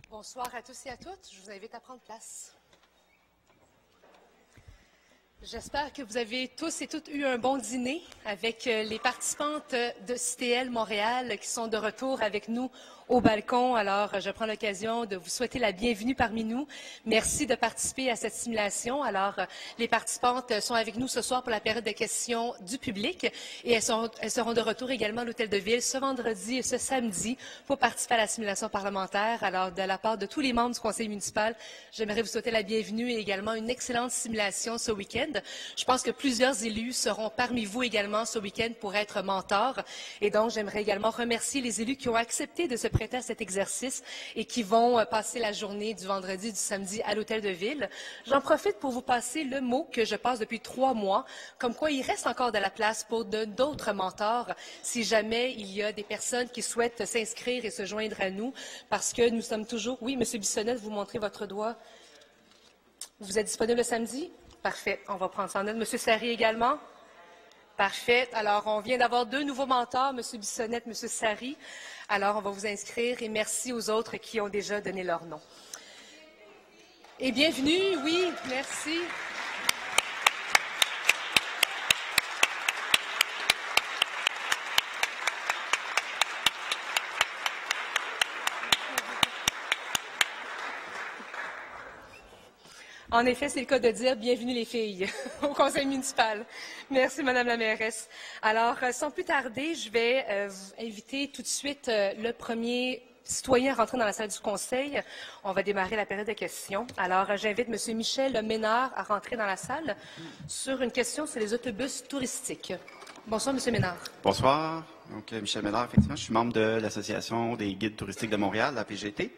Bonsoir à tous et à toutes. Je vous invite à prendre place. J'espère que vous avez tous et toutes eu un bon dîner avec les participantes de CTL Montréal qui sont de retour avec nous au balcon. Alors, je prends l'occasion de vous souhaiter la bienvenue parmi nous. Merci de participer à cette simulation. Alors, les participantes sont avec nous ce soir pour la période de questions du public et elles seront de retour également à l'Hôtel de Ville ce vendredi et ce samedi pour participer à la simulation parlementaire. Alors, de la part de tous les membres du conseil municipal, j'aimerais vous souhaiter la bienvenue et également une excellente simulation ce week-end. Je pense que plusieurs élus seront parmi vous également ce week-end pour être mentors. Et donc, j'aimerais également remercier les élus qui ont accepté de se prêter à cet exercice et qui vont passer la journée du vendredi et du samedi à l'Hôtel de Ville. J'en profite pour vous passer le mot que je passe depuis 3 mois, comme quoi il reste encore de la place pour d'autres mentors si jamais il y a des personnes qui souhaitent s'inscrire et se joindre à nous, parce que nous sommes toujours... Oui, M. Bissonnette, vous montrez votre doigt. Vous êtes disponible le samedi? Parfait. On va prendre ça en note. M. Sarry également? Parfait. Alors, on vient d'avoir 2 nouveaux mentors, M. Bissonnette, M. Sarry. Alors, on va vous inscrire et merci aux autres qui ont déjà donné leur nom. Et bienvenue, oui, merci. En effet, c'est le cas de dire bienvenue les filles au conseil municipal. Merci, Madame la mairesse. Alors, sans plus tarder, je vais vous inviter tout de suite le premier citoyen à rentrer dans la salle du conseil. On va démarrer la période de questions. Alors, j'invite M. Michel Ménard à rentrer dans la salle sur une question sur les autobus touristiques. Bonsoir, M. Ménard. Bonsoir. Donc, Michel Ménard, effectivement, je suis membre de l'Association des guides touristiques de Montréal, la PGT.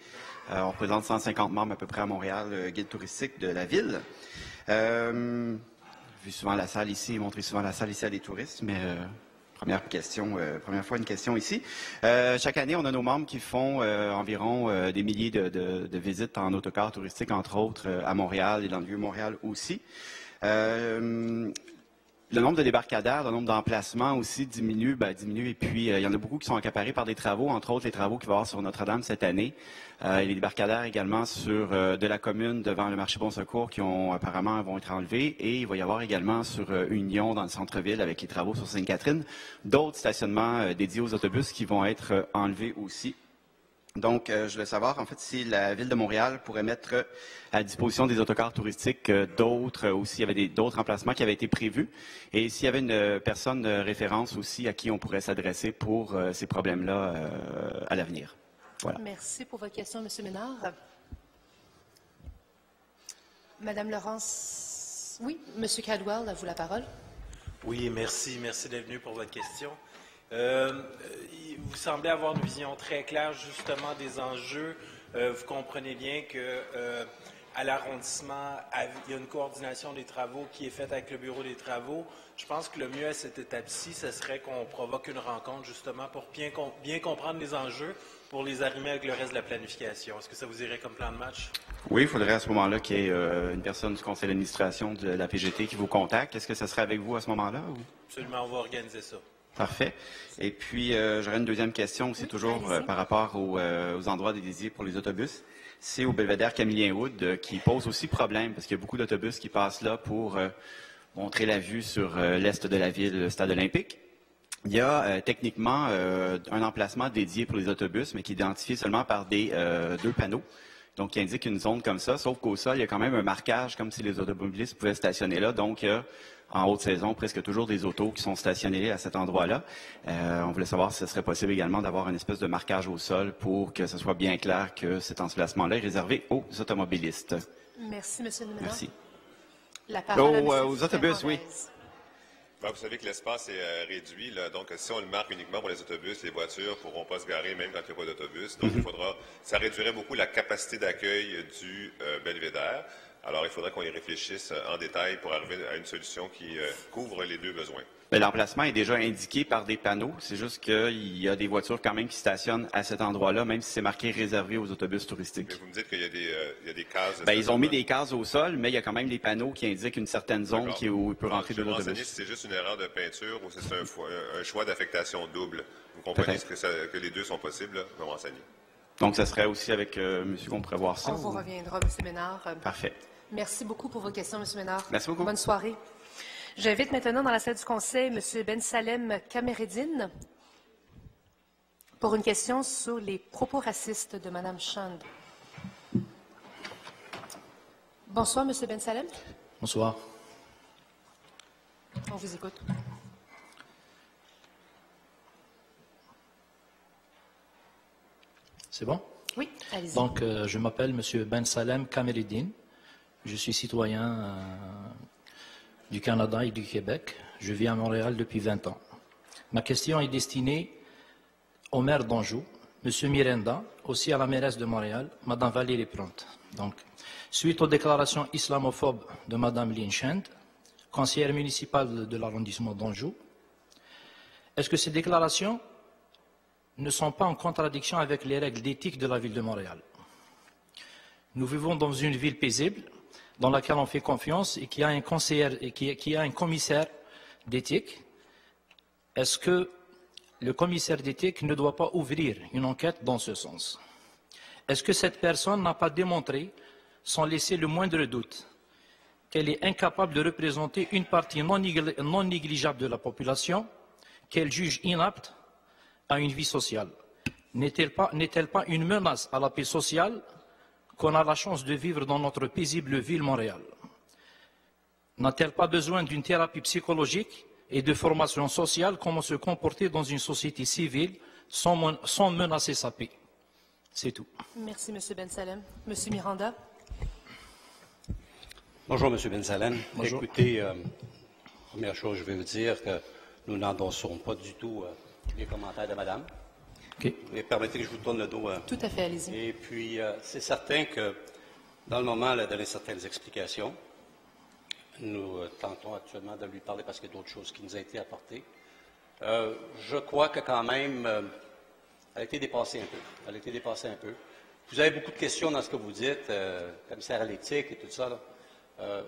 On représente 150 membres à peu près à Montréal, guides touristiques de la ville. Vu souvent la salle ici, montré souvent la salle ici à des touristes, mais première fois une question ici. Chaque année, on a nos membres qui font environ des milliers de visites en autocar touristique, entre autres à Montréal et dans le Vieux-Montréal aussi. Le nombre de débarcadères, le nombre d'emplacements aussi diminue, et puis il y en a beaucoup qui sont accaparés par des travaux, entre autres les travaux qu'il va y avoir sur Notre-Dame cette année. Les débarcadères également sur de la commune devant le marché Bon Secours qui apparemment vont être enlevés, et il va y avoir également sur Union dans le centre-ville avec les travaux sur Sainte-Catherine d'autres stationnements dédiés aux autobus qui vont être enlevés aussi. Donc, je voulais savoir, en fait, si la Ville de Montréal pourrait mettre à disposition des autocars touristiques d'autres, ou s'il y avait d'autres emplacements qui avaient été prévus, et s'il y avait une personne de référence aussi à qui on pourrait s'adresser pour ces problèmes-là à l'avenir. Voilà. Merci pour votre question, M. Ménard. Madame Laurence, oui, M. Cadwell, à vous la parole. Oui, merci d'être venu pour votre question. Vous semblez avoir une vision très claire justement des enjeux. Vous comprenez bien que à l'arrondissement, il y a une coordination des travaux qui est faite avec le bureau des travaux. Je pense que le mieux à cette étape-ci, ce serait qu'on provoque une rencontre justement pour bien comprendre les enjeux, pour les arrimer avec le reste de la planification. Est-ce que ça vous irait comme plan de match? Oui, il faudrait à ce moment-là qu'il y ait une personne du conseil d'administration de la PGT qui vous contacte. Est-ce que ça serait avec vous à ce moment-là? Ou? Absolument, on va organiser ça. Parfait. Et puis, j'aurais une deuxième question aussi, toujours par rapport aux endroits dédiés pour les autobus. C'est au belvédère Camillien-Wood qui pose aussi problème, parce qu'il y a beaucoup d'autobus qui passent là pour montrer la vue sur l'est de la ville, le stade olympique. Il y a techniquement un emplacement dédié pour les autobus, mais qui est identifié seulement par des 2 panneaux. Donc, qui indique une zone comme ça, sauf qu'au sol, il y a quand même un marquage, comme si les automobilistes pouvaient stationner là. Donc, il y a, en haute saison, presque toujours des autos qui sont stationnées à cet endroit-là. On voulait savoir si ce serait possible également d'avoir une espèce de marquage au sol pour que ce soit bien clair que cet emplacement-là est réservé aux automobilistes. Merci, M. le Ménard. Merci. La parole aux autobus, oui. Vous savez que l'espace est réduit, là, donc si on le marque uniquement pour les autobus, les voitures ne pourront pas se garer même quand il n'y a pas d'autobus. Donc, ça réduirait beaucoup la capacité d'accueil du belvédère. Alors, il faudrait qu'on y réfléchisse en détail pour arriver à une solution qui couvre les 2 besoins. L'emplacement est déjà indiqué par des panneaux. C'est juste qu'il y a des voitures quand même qui stationnent à cet endroit-là, même si c'est marqué réservé aux autobus touristiques. Mais vous me dites qu'il y a des cases... ils ont mis des cases au sol, mais il y a quand même des panneaux qui indiquent une certaine zone où il peut rentrer de l'autobus. Si c'est juste une erreur de peinture ou si c'est un choix d'affectation double. Vous comprenez que les 2 sont possibles, là? Je vais m'enseigner. Donc, ça serait aussi avec monsieur qu'on pourrait voir ça? On vous reviendra, M. Ménard. Parfait. Merci beaucoup pour vos questions, M. Ménard. Merci beaucoup. Bonne soirée. J'invite maintenant dans la salle du Conseil M. Ben Salem Kamereddine pour une question sur les propos racistes de Mme Chand. Bonsoir, M. Ben Salem. Bonsoir. On vous écoute. C'est bon? Oui, allez-y. Donc, je m'appelle M. Ben Salem Kamereddine. Je suis citoyen du Canada et du Québec. Je vis à Montréal depuis 20 ans. Ma question est destinée au maire d'Anjou, M. Miranda, aussi à la mairesse de Montréal, Mme Valérie Plante. Donc, suite aux déclarations islamophobes de Mme Lynn Chand, conseillère municipale de l'arrondissement d'Anjou, est-ce que ces déclarations ne sont pas en contradiction avec les règles d'éthique de la ville de Montréal? Nous vivons dans une ville paisible, dans laquelle on fait confiance et qui a un conseiller et qui a un commissaire d'éthique. Est-ce que le commissaire d'éthique ne doit pas ouvrir une enquête dans ce sens? Est-ce que cette personne n'a pas démontré, sans laisser le moindre doute, qu'elle est incapable de représenter une partie non négligeable de la population, qu'elle juge inapte à une vie sociale? N'est-elle pas une menace à la paix sociale qu'on a la chance de vivre dans notre paisible ville Montréal? N'a-t-elle pas besoin d'une thérapie psychologique et de formation sociale, comment se comporter dans une société civile sans menacer sa paix? C'est tout. Merci, M. Ben Salem. M. Miranda. Bonjour, M. Ben Salem. Bonjour. Écoutez, première chose, je vais vous dire que nous n'endossons pas du tout les commentaires de Madame. Okay. Mais permettez que je vous tourne le dos. Tout à fait, allez-y. Et puis, c'est certain que dans le moment, elle a donné certaines explications. Nous tentons actuellement de lui parler parce qu'il y a d'autres choses qui nous ont été apportées. Je crois que quand même, elle a été dépassée un peu. Elle a été dépassée un peu. Vous avez beaucoup de questions dans ce que vous dites, commissaire à l'éthique et tout ça. Je ne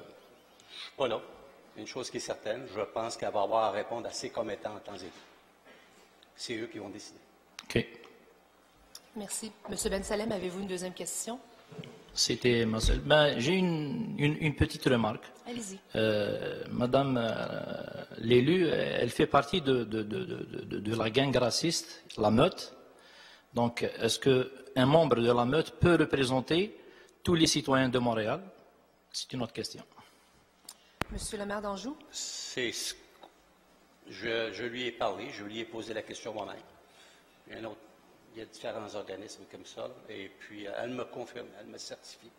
suis pas là. Une chose qui est certaine, je pense qu'elle va avoir à répondre à ses commettants en temps et lieu. C'est eux qui vont décider. OK. Merci. M. Ben Salem, avez-vous une deuxième question? C'était ma seule. Ben, j'ai une petite remarque. Allez-y. Madame l'élu, elle fait partie de la gang raciste, la meute. Donc, est-ce qu'un membre de la meute peut représenter tous les citoyens de Montréal? C'est une autre question. Monsieur le maire d'Anjou? Je lui ai parlé, je lui ai posé la question moi-même. Il y a différents organismes comme ça, et puis elle me confirme, elle me certifie,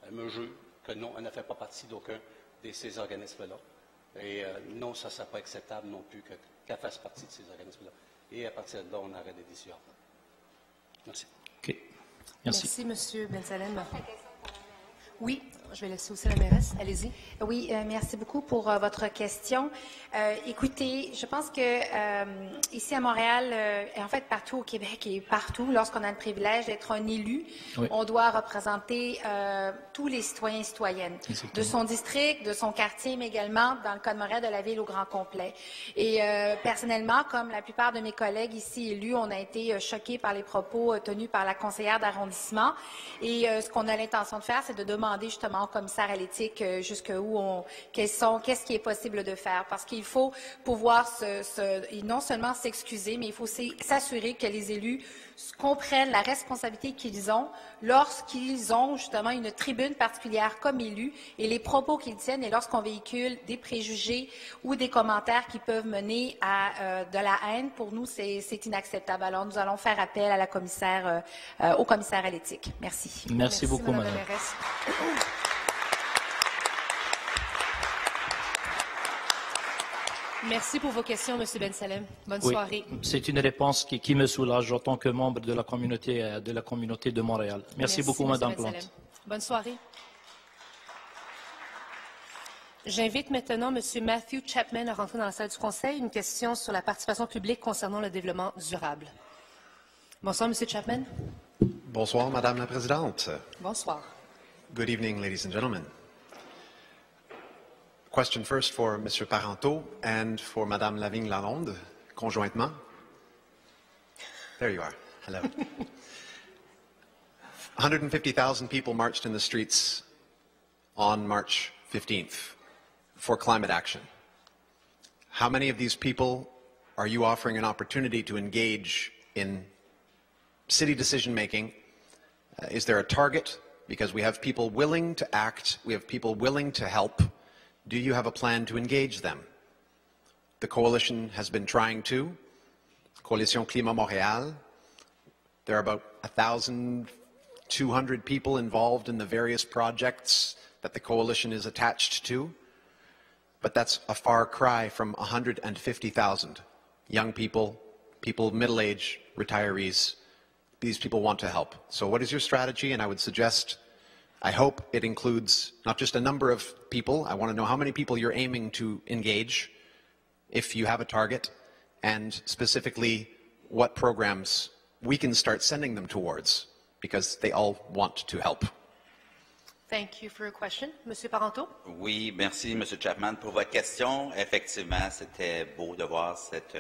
elle me jure que non, elle ne fait pas partie d'aucun de ces organismes-là. Et non, ça ne serait pas acceptable non plus qu'elle fasse partie de ces organismes-là. Et à partir de là, on arrête des décisions. Merci. OK. Merci. Merci, Monsieur Ben Salem. Oui, je vais laisser aussi la mairesse. Allez-y. Oui, merci beaucoup pour votre question. Écoutez, je pense que ici à Montréal, et en fait partout au Québec et partout, lorsqu'on a le privilège d'être un élu, oui, on doit représenter tous les citoyens et citoyennes de son district, de son quartier, mais également, dans le cas de Montréal, de la ville au grand complet. Et personnellement, comme la plupart de mes collègues ici élus, on a été choqués par les propos tenus par la conseillère d'arrondissement. Et ce qu'on a l'intention de faire, c'est de demander justement au commissaire à l'éthique jusqu'où qu'est-ce qui est possible de faire. Parce qu'il faut pouvoir non seulement s'excuser, mais il faut s'assurer que les élus comprennent la responsabilité qu'ils ont lorsqu'ils ont justement une tribune particulière comme élus et les propos qu'ils tiennent et lorsqu'on véhicule des préjugés ou des commentaires qui peuvent mener à de la haine. Pour nous, c'est inacceptable. Alors, nous allons faire appel à la commissaire, au commissaire à l'éthique. Merci. Merci beaucoup, Madame madame. la mairesse. Merci pour vos questions, M. Ben Salem. Bonne soirée. C'est une réponse qui me soulage en tant que membre de la communauté de Montréal. Merci beaucoup, Madame M. Ben Plante. Salem. Bonne soirée. J'invite maintenant M. Matthew Chapman à rentrer dans la salle du Conseil. Une question sur la participation publique concernant le développement durable. Bonsoir, M. Chapman. Bonsoir, Madame la Présidente. Bonsoir. Good evening, ladies and gentlemen. Question first for Mr. Parenteau and for Madame Lavigne-Lalonde, conjointement. There you are. Hello. 150,000 people marched in the streets on March 15th for climate action. How many of these people are you offering an opportunity to engage in city decision-making? Is there a target? Because we have people willing to act, we have people willing to help. Do you have a plan to engage them? The coalition has been trying to. Coalition Climat Montréal. There are about 1,200 people involved in the various projects that the coalition is attached to. But that's a far cry from 150,000 young people, people of middle age, retirees. These people want to help. So what is your strategy? And I would suggest, I hope it includes not just a number of people. I want to know how many people you're aiming to engage, if you have a target, and specifically what programs we can start sending them towards, because they all want to help. Thank you for your question. Monsieur Parenteau? Oui, merci, Monsieur Chapman, pour votre question. Effectivement, c'était beau de voir cette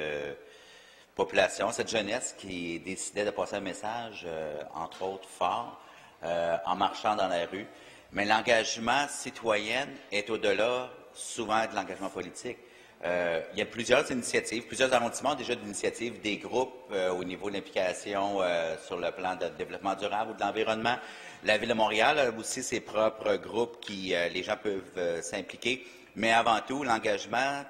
population, cette jeunesse qui décidait de passer un message, entre autres, fort, en marchant dans la rue. Mais l'engagement citoyen est au-delà, souvent, de l'engagement politique. Il y a plusieurs initiatives, plusieurs arrondissements déjà d'initiatives, des groupes au niveau de l'implication sur le plan de développement durable ou de l'environnement. La Ville de Montréal a aussi ses propres groupes qui les gens peuvent s'impliquer. Mais avant tout, l'engagement,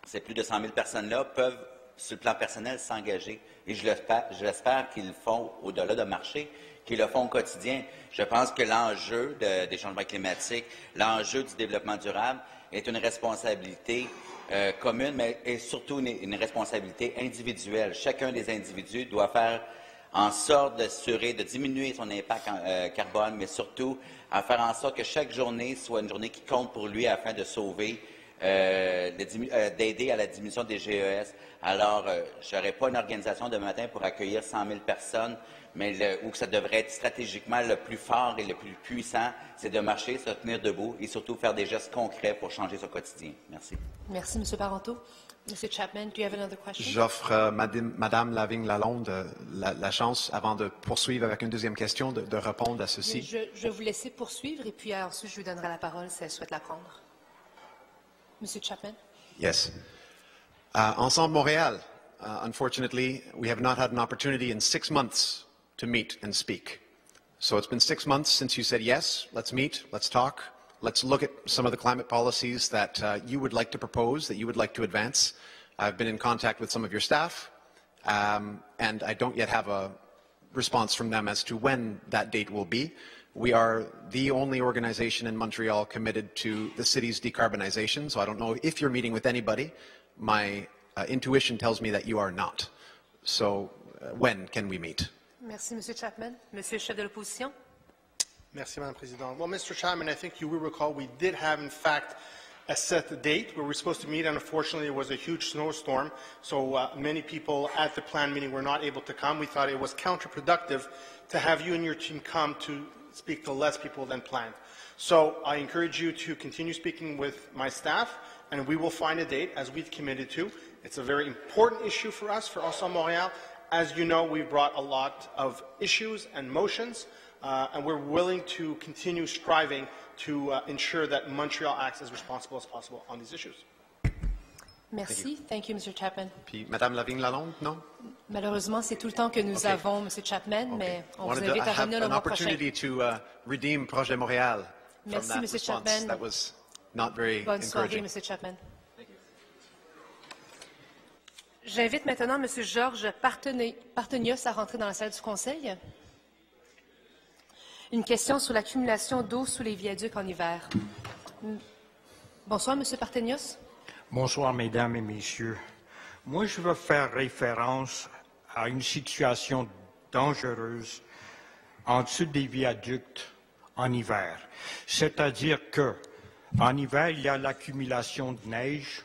ces plus de 100 000 personnes-là peuvent, sur le plan personnel, s'engager. Et je l'espère qu'ils le font au-delà de marcher, qu'ils le font au quotidien. Je pense que l'enjeu des changements climatiques, l'enjeu du développement durable est une responsabilité commune, mais est surtout une responsabilité individuelle. Chacun des individus doit faire en sorte d'assurer, de diminuer son impact carbone, mais surtout à faire en sorte que chaque journée soit une journée qui compte pour lui afin de sauver, d'aider à la diminution des GES. Alors, je n'aurais pas une organisation demain matin pour accueillir 100 000 personnes, mais où ça devrait être stratégiquement le plus fort et le plus puissant, c'est de marcher, se tenir debout et surtout faire des gestes concrets pour changer son quotidien. Merci. Merci, M. Parenteau. M. Chapman, do you have another question? J'offre Madame Lavigne-Lalonde la chance, avant de poursuivre avec une deuxième question, de répondre à ceci. Je vais vous laisser poursuivre et puis ensuite je lui donnerai la parole si elle souhaite la prendre. M. Chapman? Yes. Ensemble Montréal, unfortunately, we have not had an opportunity in 6 months to meet and speak. So it's been 6 months since you said, yes, let's meet, let's talk, let's look at some of the climate policies that you would like to propose, that you would like to advance. I've been in contact with some of your staff, and I don't yet have a response from them as to when that date will be. We are the only organization in Montreal committed to the city's decarbonization, so I don't know if you're meeting with anybody. My intuition tells me that you are not. So when can we meet? Merci, M. Chapman. Monsieur le chef de l'opposition. Merci, Madame la Présidente. Well, Mr. Chapman, I think you will recall we did have, in fact, a set date where we were supposed to meet, and unfortunately, it was a huge snowstorm, so many people at the planned meeting were not able to come. We thought it was counterproductive to have you and your team come to speak to less people than planned. So I encourage you to continue speaking with my staff, and we will find a date, as we've committed to. It's a very important issue for us, for Ensemble Montréal. As you know, we brought a lot of issues and motions, and we're willing to continue striving to ensure that Montreal acts as responsible as possible on these issues. Merci. Thank you, Mr. Chapman. Puis Madame Lavigne-Lalonde, non? Malheureusement, c'est tout le temps que nous avons, M. Chapman, mais on vous invite à revenir le mois prochain. Opportunity to redeem Projet Montréal. Merci, from that M. response. Chapman. That was not very Bonne soirée, encouraging. M. Chapman. J'invite maintenant M. Georges Partenios à rentrer dans la salle du Conseil. Une question sur l'accumulation d'eau sous les viaducs en hiver. Bonsoir, M. Partenios. Bonsoir, Mesdames et Messieurs. Moi, je veux faire référence à une situation dangereuse en dessous des viaducs en hiver. C'est-à-dire qu'en hiver, il y a l'accumulation de neige,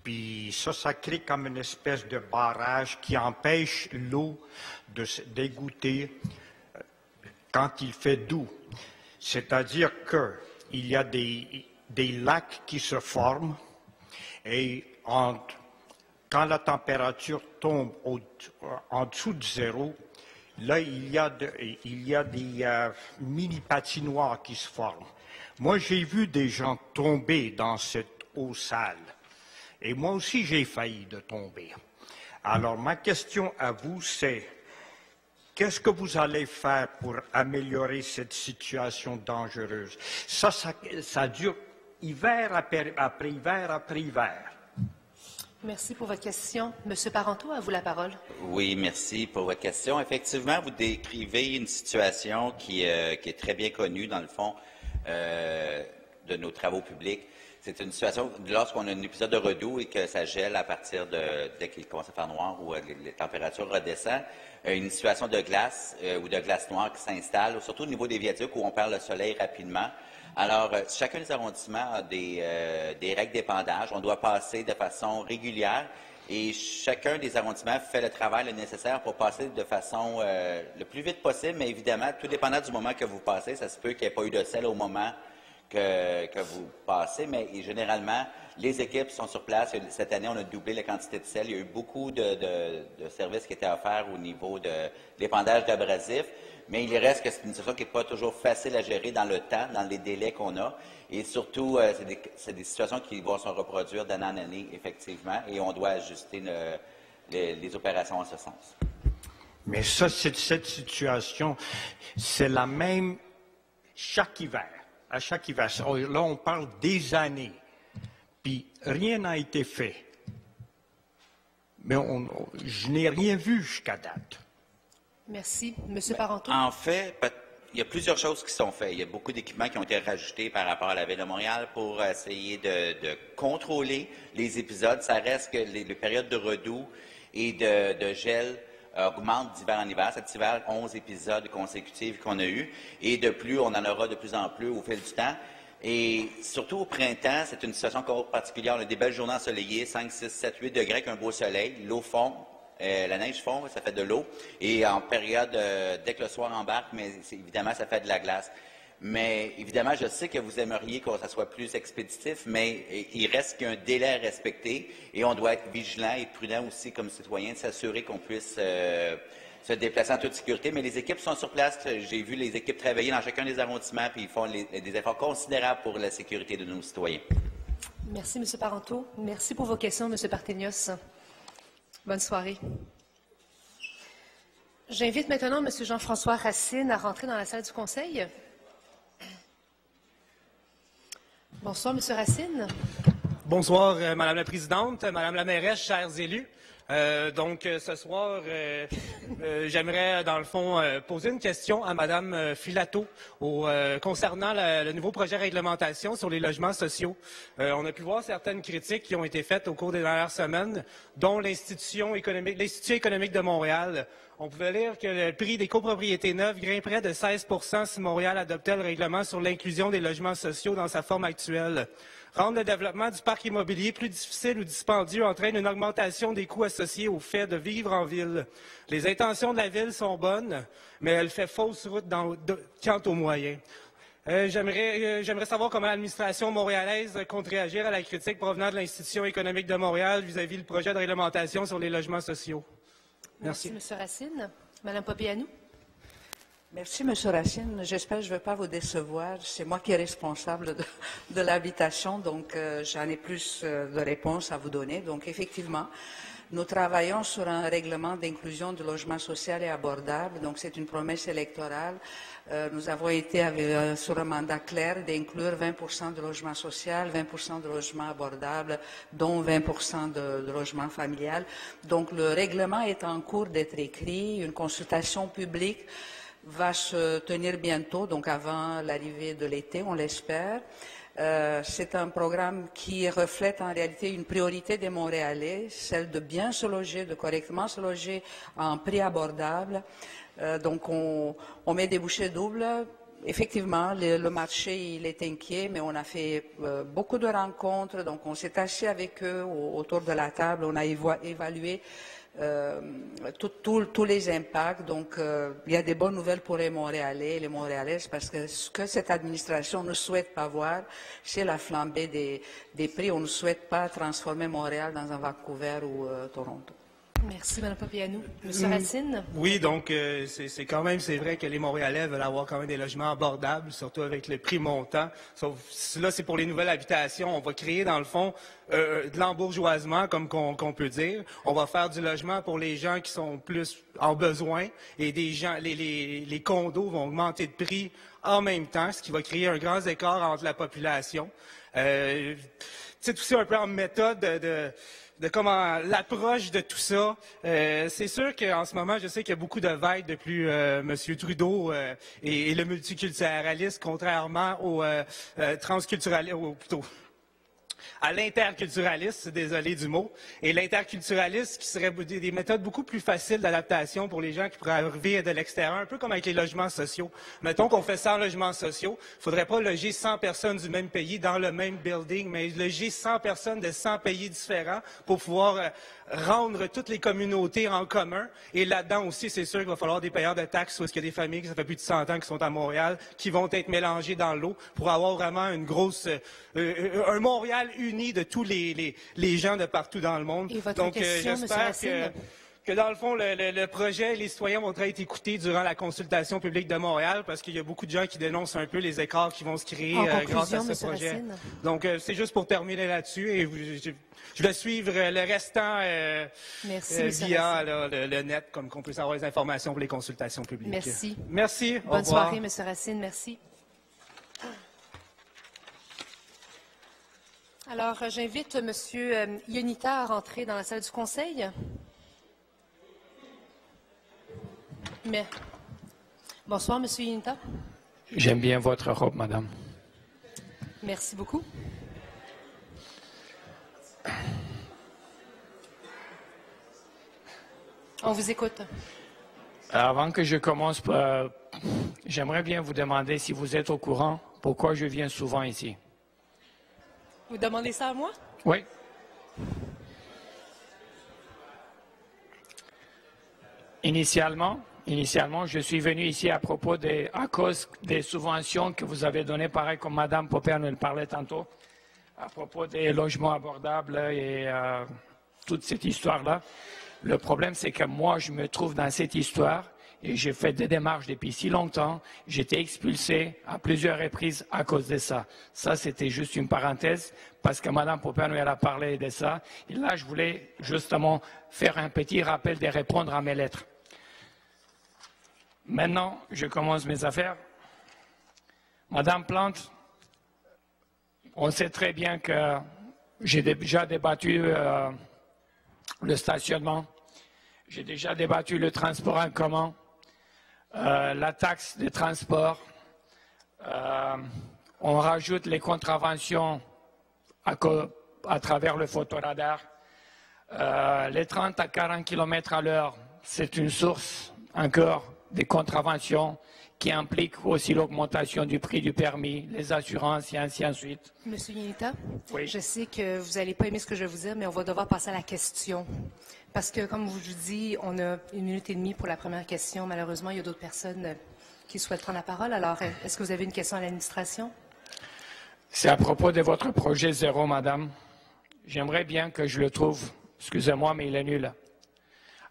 puis ça crée comme une espèce de barrage qui empêche l'eau de se dégoûter quand il fait doux. C'est-à-dire qu'il y a des lacs qui se forment et quand la température tombe en dessous de zéro, là, il y a des mini-patinoires qui se forment. Moi, j'ai vu des gens tomber dans cette eau sale. Et moi aussi, j'ai failli de tomber. Alors, ma question à vous, c'est qu'est-ce que vous allez faire pour améliorer cette situation dangereuse? Ça dure hiver après hiver après hiver. Merci pour votre question. Monsieur Parenteau, à vous la parole. Oui, merci pour votre question. Effectivement, vous décrivez une situation qui est très bien connue, dans le fond, de nos travaux publics. C'est une situation, lorsqu'on a un épisode de redoux et que ça gèle à partir dès qu'il commence à faire noir ou les températures redescendent, une situation de glace ou de glace noire qui s'installe, surtout au niveau des viaducs où on perd le soleil rapidement. Alors, chacun des arrondissements a des règles d'épandage. On doit passer de façon régulière et chacun des arrondissements fait le travail nécessaire pour passer de façon le plus vite possible, mais évidemment, tout dépendant du moment que vous passez, ça se peut qu'il n'y ait pas eu de sel au moment que vous passez, mais généralement, les équipes sont sur place. Cette année, on a doublé la quantité de sel. Il y a eu beaucoup de services qui étaient offerts au niveau de l'épandage d'abrasifs, mais il reste que c'est une situation qui n'est pas toujours facile à gérer dans le temps, dans les délais qu'on a. Et surtout, c'est des situations qui vont se reproduire d'année en année, effectivement, et on doit ajuster les opérations en ce sens. Mais ça, cette situation, c'est la même chaque hiver. À chaque hiver. Là, on parle des années. Puis rien n'a été fait. Mais je n'ai rien vu jusqu'à date. Merci. Monsieur Parenteau. En fait, il y a plusieurs choses qui sont faites. Il y a beaucoup d'équipements qui ont été rajoutés par rapport à la Ville de Montréal pour essayer de contrôler les épisodes. Ça reste que les périodes de redoux et de gel augmentent d'hiver en hiver. Cet hiver, 11 épisodes consécutifs qu'on a eus. Et de plus, on en aura de plus en plus au fil du temps. Et surtout au printemps, c'est une situation encore particulière. On a des belles journées ensoleillées, 5, 6, 7, 8 degrés avec un beau soleil. L'eau fond, la neige fond, ça fait de l'eau. Et en période, dès que le soir embarque, mais évidemment, ça fait de la glace. Mais évidemment, je sais que vous aimeriez que ça soit plus expéditif, mais il reste qu'il y a un délai à respecter et on doit être vigilant et prudent aussi comme citoyen de s'assurer qu'on puisse se déplacer en toute sécurité. Mais les équipes sont sur place. J'ai vu les équipes travailler dans chacun des arrondissements puis ils font des efforts considérables pour la sécurité de nos citoyens. Merci, M. Parenteau. Merci pour vos questions, M. Parthenios. Bonne soirée. J'invite maintenant M. Jean-François Racine à rentrer dans la salle du Conseil. Bonsoir, M. Racine. Bonsoir, Madame la Présidente, Madame la mairesse, chers élus. Ce soir, j'aimerais, dans le fond, poser une question à Madame Filato concernant le nouveau projet de réglementation sur les logements sociaux. On a pu voir certaines critiques qui ont été faites au cours des dernières semaines, dont l'Institut économique de Montréal. On pouvait lire que le prix des copropriétés neuves grimperait de 16 % si Montréal adoptait le règlement sur l'inclusion des logements sociaux dans sa forme actuelle. Rendre le développement du parc immobilier plus difficile ou dispendieux entraîne une augmentation des coûts associés au fait de vivre en ville. Les intentions de la ville sont bonnes, mais elle fait fausse route quant aux moyens. J'aimerais savoir comment l'administration montréalaise compte réagir à la critique provenant de l'Institution économique de Montréal vis-à-vis du projet de réglementation sur les logements sociaux. Merci, M. Racine. Mme Popianou. Merci, M. Racine. J'espère que je ne vais pas vous décevoir. C'est moi qui est responsable de l'habitation, donc j'en ai plus de réponses à vous donner. Donc, effectivement, nous travaillons sur un règlement d'inclusion du logement social et abordable. Donc, c'est une promesse électorale. Nous avons été sur un mandat clair d'inclure 20 % de logement social, 20 % de logement abordable, dont 20 % de logement familial. Donc, le règlement est en cours d'être écrit. Une consultation publique va se tenir bientôt, donc avant l'arrivée de l'été, on l'espère. C'est un programme qui reflète en réalité une priorité des Montréalais, celle de bien se loger, de correctement se loger à un prix abordable. Donc on met des bouchées doubles. Effectivement, le marché il est inquiet, mais on a fait beaucoup de rencontres, donc on s'est assis avec eux autour de la table, on a évalué tous les impacts. Donc, il y a des bonnes nouvelles pour les Montréalais et les Montréalaises parce que ce que cette administration ne souhaite pas voir, c'est la flambée des prix. On ne souhaite pas transformer Montréal dans un Vancouver ou Toronto. Merci, Mme Papianou. Monsieur Racine? Oui, donc c'est vrai que les Montréalais veulent avoir quand même des logements abordables, surtout avec le prix montant. Sauf là, c'est pour les nouvelles habitations. On va créer, dans le fond, de l'embourgeoisement, comme qu'on peut dire. On va faire du logement pour les gens qui sont plus en besoin et les condos vont augmenter de prix en même temps, ce qui va créer un grand écart entre la population. C'est aussi un peu en méthode de comment l'approche de tout ça. C'est sûr qu'en ce moment, je sais qu'il y a beaucoup de vagues depuis M. Trudeau et le multiculturalisme, contrairement au transculturalisme, ou plutôt à l'interculturalisme, désolé du mot, et l'interculturalisme qui serait des méthodes beaucoup plus faciles d'adaptation pour les gens qui pourraient arriver de l'extérieur, un peu comme avec les logements sociaux. Mettons qu'on fait 100 logements sociaux, il ne faudrait pas loger 100 personnes du même pays dans le même building, mais loger 100 personnes de 100 pays différents pour pouvoir rendre toutes les communautés en commun. Et là-dedans aussi, c'est sûr qu'il va falloir des payeurs de taxes, parce qu'il y a des familles qui ça fait plus de 100 ans qui sont à Montréal, qui vont être mélangées dans l'eau pour avoir vraiment une grosse, un Montréal uni de tous les gens de partout dans le monde. Donc, j'espère que dans le fond, le projet, les citoyens vont être écoutés durant la consultation publique de Montréal, parce qu'il y a beaucoup de gens qui dénoncent un peu les écarts qui vont se créer grâce à ce projet. Racine. Donc, c'est juste pour terminer là-dessus, et je vais suivre le restant via le net, comme qu'on peut savoir les informations pour les consultations publiques. Merci. Merci. Bonne soirée, M. Racine. Merci. Alors, j'invite M. Ionita à rentrer dans la salle du Conseil. Bonsoir, M. Ionita. J'aime bien votre robe, madame. Merci beaucoup. On vous écoute. Avant que je commence, j'aimerais bien vous demander si vous êtes au courant pourquoi je viens souvent ici. Vous demandez ça à moi? Oui. Initialement, je suis venu ici à cause des subventions que vous avez données, pareil comme Mme Popper nous le parlait tantôt, à propos des logements abordables et toute cette histoire-là. Le problème, c'est que moi, je me trouve dans cette histoire et j'ai fait des démarches depuis si longtemps. J'étais expulsé à plusieurs reprises à cause de ça. Ça, c'était juste une parenthèse parce que Mme Popper nous a parlé de ça. Et là, je voulais justement faire un petit rappel de répondre à mes lettres. Maintenant, je commence mes affaires. Madame Plante, on sait très bien que j'ai déjà débattu le stationnement, j'ai déjà débattu le transport en commun, la taxe de transport, on rajoute les contraventions à travers le photoradar, les 30 à 40 km à l'heure, c'est une source encore des contraventions qui impliquent aussi l'augmentation du prix du permis, les assurances et ainsi de suite. Monsieur Ionita, oui. Je sais que vous n'allez pas aimer ce que je vais vous dire, mais on va devoir passer à la question. Parce que, comme je vous dis, on a 1 minute et demie pour la première question. Malheureusement, il y a d'autres personnes qui souhaitent prendre la parole. Alors, est-ce que vous avez une question à l'administration? C'est à propos de votre projet zéro, madame. J'aimerais bien que je le trouve. Excusez-moi, mais il est nul.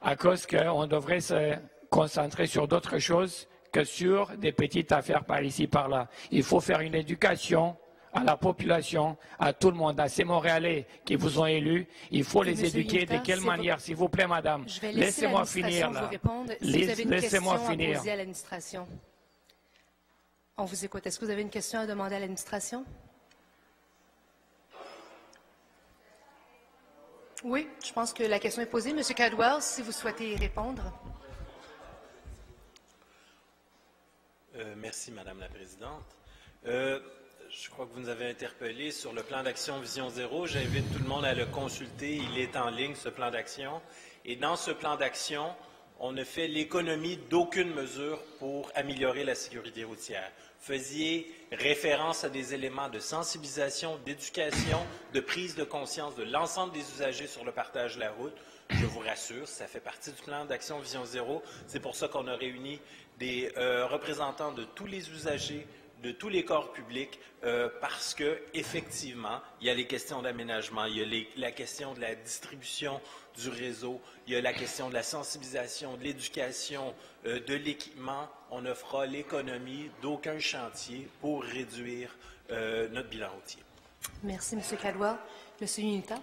À cause qu'on devrait se concentrer sur d'autres choses que sur des petites affaires par ici, par là. Il faut faire une éducation à la population, à tout le monde, à ces Montréalais qui vous ont élus. Il faut les éduquer. De quelle manière, s'il vous plaît, madame? Laissez-moi finir, là. Laissez-moi finir. À l'administration. On vous écoute. Est-ce que vous avez une question à demander à l'administration? Oui, je pense que la question est posée. Monsieur Cadwell, si vous souhaitez y répondre. Merci, Madame la Présidente. Je crois que vous nous avez interpellé sur le plan d'action Vision Zéro. J'invite tout le monde à le consulter. Il est en ligne, ce plan d'action. Et dans ce plan d'action, on ne fait l'économie d'aucune mesure pour améliorer la sécurité routière. Faisiez référence à des éléments de sensibilisation, d'éducation, de prise de conscience de l'ensemble des usagers sur le partage de la route. Je vous rassure, ça fait partie du plan d'action Vision Zéro. C'est pour ça qu'on a réuni des représentants de tous les usagers de tous les corps publics parce que effectivement, il y a les questions d'aménagement, il y a la question de la distribution du réseau, il y a la question de la sensibilisation, de l'éducation, de l'équipement. On ne fera l'économie d'aucun chantier pour réduire notre bilan routier. Merci, M. Caldwell. M. Unita.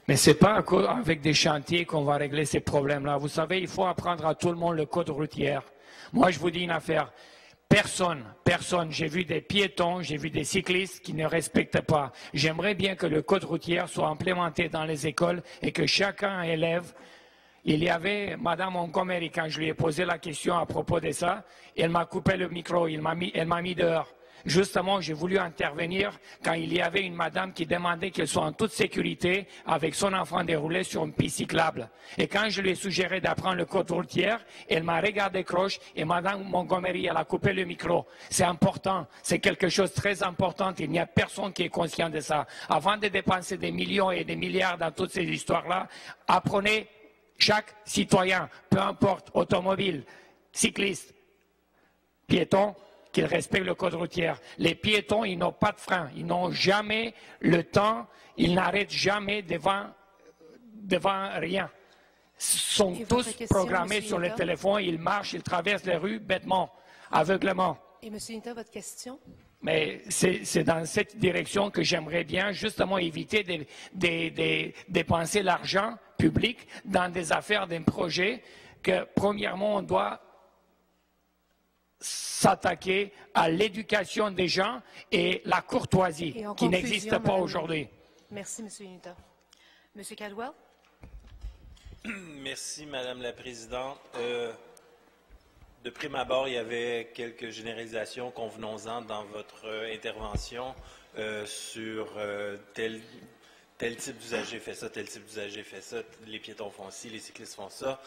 Mais ce n'est pas avec des chantiers qu'on va régler ces problèmes-là. Vous savez, il faut apprendre à tout le monde le code routier. Moi, je vous dis une affaire. Personne, j'ai vu des piétons, j'ai vu des cyclistes qui ne respectent pas. J'aimerais bien que le code routier soit implémenté dans les écoles et que chacun élève. Il y avait Mme Montgomery, quand je lui ai posé la question à propos de ça, elle m'a coupé le micro, elle m'a mis dehors. Justement, j'ai voulu intervenir quand il y avait une madame qui demandait qu'elle soit en toute sécurité avec son enfant déroulé sur une piste cyclable. Et quand je lui ai suggéré d'apprendre le code routier, elle m'a regardé croche et Mme Montgomery, elle a coupé le micro. C'est important, c'est quelque chose de très important. Il n'y a personne qui est conscient de ça. Avant de dépenser des millions et des milliards dans toutes ces histoires-là, apprenez chaque citoyen, peu importe, automobile, cycliste, piéton, qu'ils respectent le code routier. Les piétons, ils n'ont pas de frein, ils n'ont jamais le temps, ils n'arrêtent jamais devant rien. Ils sont tous programmés sur le téléphone, ils marchent, ils traversent les rues bêtement, aveuglement. Et M. Unita, votre question? Mais c'est dans cette direction que j'aimerais bien justement éviter de dépenser l'argent public dans des affaires d'un projet que, premièrement, on doit s'attaquer à l'éducation des gens et la courtoisie qui n'existe pas aujourd'hui. Merci, M. Unita. M. Caldwell? Merci, Madame la Présidente. De prime abord, il y avait quelques généralisations, convenons-en, dans votre intervention sur tel type d'usager fait ça, tel type d'usager fait ça, les piétons font ci, les cyclistes font ça.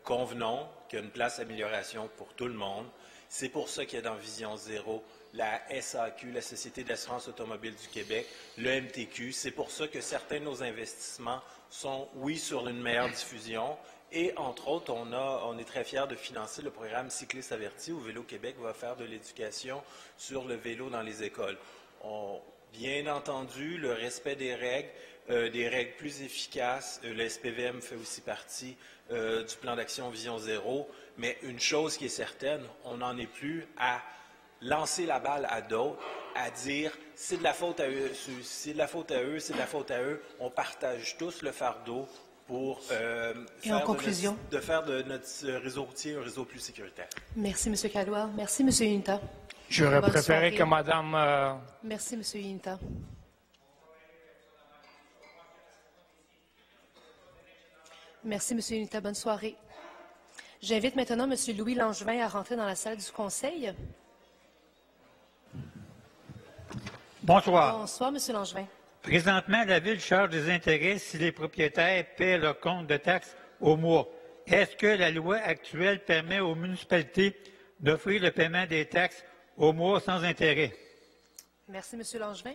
Convenons qu'il y a une place d'amélioration pour tout le monde. C'est pour ça qu'il y a dans Vision Zéro la SAQ, la Société d'assurance automobile du Québec, le MTQ. C'est pour ça que certains de nos investissements sont, oui, sur une meilleure diffusion. Et, entre autres, on est très fiers de financer le programme Cyclistes avertis où Vélo Québec va faire de l'éducation sur le vélo dans les écoles. Bien entendu, le respect des règles plus efficaces. Le SPVM fait aussi partie du plan d'action Vision Zéro. Mais une chose qui est certaine, on n'en est plus à lancer la balle à d'autres, à dire c'est de la faute à eux, c'est de la faute à eux, c'est de la faute à eux. On partage tous le fardeau pour faire de notre réseau routier un réseau plus sécuritaire. Merci, M. Caldwell. Merci, M. Unita. J'aurais préféré que Mme... Merci, M. Unita. Merci, M. Unita. Bonne soirée. J'invite maintenant M. Louis Langevin à rentrer dans la salle du Conseil. Bonsoir. Bonsoir, M. Langevin. Présentement, la Ville charge des intérêts si les propriétaires paient leur compte de taxes au mois. Est-ce que la loi actuelle permet aux municipalités d'offrir le paiement des taxes au mois sans intérêt? Merci, M. Langevin.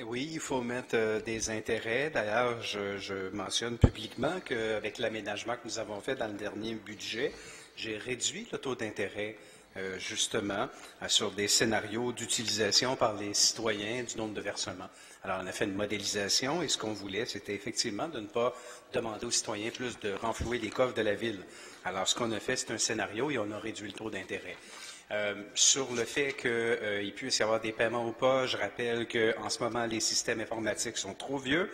Oui, il faut mettre des intérêts. D'ailleurs, je mentionne publiquement qu'avec l'aménagement que nous avons fait dans le dernier budget, j'ai réduit le taux d'intérêt justement sur des scénarios d'utilisation par les citoyens du nombre de versements. Alors, on a fait une modélisation et ce qu'on voulait, c'était effectivement de ne pas demander aux citoyens plus de renflouer les coffres de la Ville. Alors, ce qu'on a fait, c'est un scénario et on a réduit le taux d'intérêt. Sur le fait qu'il puisse y avoir des paiements ou pas, je rappelle qu'en ce moment, les systèmes informatiques sont trop vieux.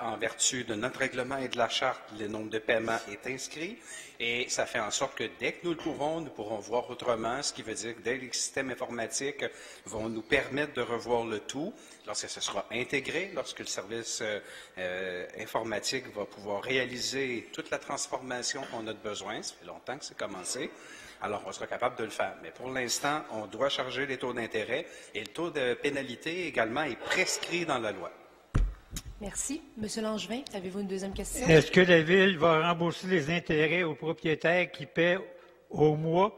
En vertu de notre règlement et de la charte, le nombre de paiements est inscrit et ça fait en sorte que dès que nous le pourrons, nous pourrons voir autrement, ce qui veut dire que dès que les systèmes informatiques vont nous permettre de revoir le tout, lorsque ce sera intégré, lorsque le service informatique va pouvoir réaliser toute la transformation qu'on a de besoin, ça fait longtemps que c'est commencé, alors on sera capable de le faire. Mais pour l'instant, on doit charger les taux d'intérêt et le taux de pénalité également est prescrit dans la loi. Merci. Monsieur Langevin, avez-vous une deuxième question? Est-ce que la Ville va rembourser les intérêts aux propriétaires qui paient au mois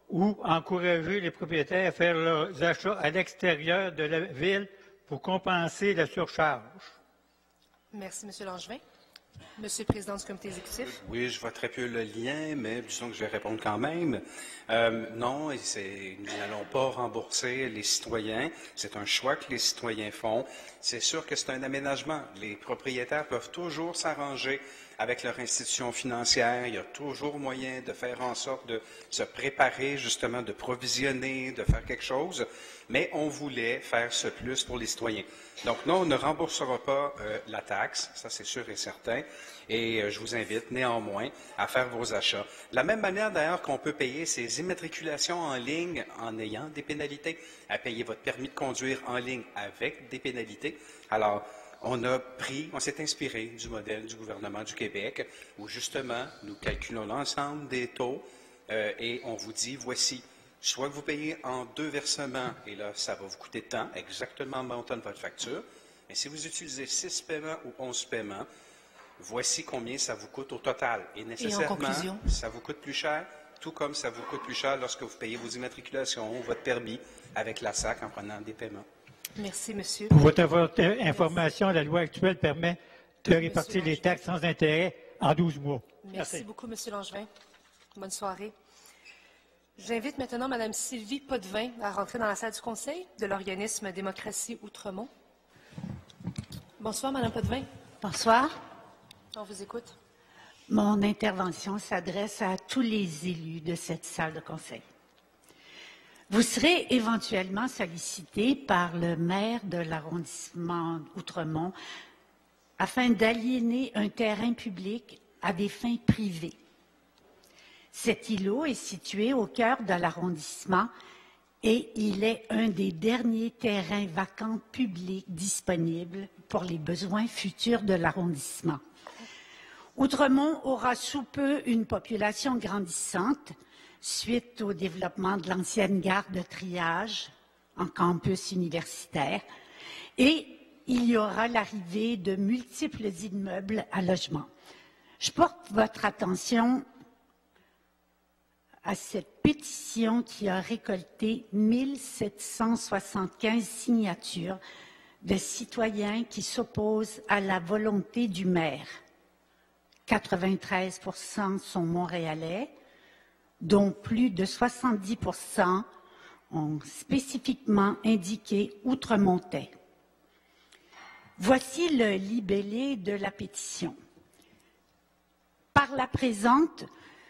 ou encourager les propriétaires à faire leurs achats à l'extérieur de la Ville pour compenser la surcharge? Merci, Monsieur Langevin. Monsieur le Président du Comité exécutif. Oui, je vois très peu le lien, mais disons que je vais répondre quand même. Non, nous n'allons pas rembourser les citoyens. C'est un choix que les citoyens font. C'est sûr que c'est un aménagement. Les propriétaires peuvent toujours s'arranger avec leur institution financière. Il y a toujours moyen de faire en sorte de se préparer, justement, de provisionner, de faire quelque chose. Mais on voulait faire ce plus pour les citoyens. Donc, non, on ne remboursera pas la taxe, ça c'est sûr et certain. Et je vous invite néanmoins à faire vos achats. De la même manière d'ailleurs qu'on peut payer ses immatriculations en ligne en ayant des pénalités, à payer votre permis de conduire en ligne avec des pénalités. Alors, on s'est inspiré du modèle du gouvernement du Québec où justement nous calculons l'ensemble des taux et on vous dit voici, soit que vous payez en 2 versements et là ça va vous coûter tant, exactement le montant de votre facture. Mais si vous utilisez 6 paiements ou 11 paiements, voici combien ça vous coûte au total. Et nécessairement, ça vous coûte plus cher, tout comme ça vous coûte plus cher lorsque vous payez vos immatriculations, votre permis avec la SAC en prenant des paiements. Merci, monsieur. Pour votre information, la loi actuelle permet de répartir les taxes sans intérêt en 12 mois. Merci beaucoup, monsieur Langevin. Bonne soirée. J'invite maintenant Mme Sylvie Potvin à rentrer dans la salle du Conseil de l'organisme Démocratie Outremont. Bonsoir, Mme Potvin. Bonsoir. On vous écoute. Mon intervention s'adresse à tous les élus de cette salle de conseil. Vous serez éventuellement sollicité par le maire de l'arrondissement Outremont afin d'aliéner un terrain public à des fins privées. Cet îlot est situé au cœur de l'arrondissement et il est un des derniers terrains vacants publics disponibles pour les besoins futurs de l'arrondissement. Outremont aura sous peu une population grandissante suite au développement de l'ancienne gare de triage en campus universitaire et il y aura l'arrivée de multiples immeubles à logement. Je porte votre attention à cette pétition qui a récolté 1775 signatures de citoyens qui s'opposent à la volonté du maire. 93% sont montréalais, dont plus de 70% ont spécifiquement indiqué Outremontais. Voici le libellé de la pétition. Par la présente,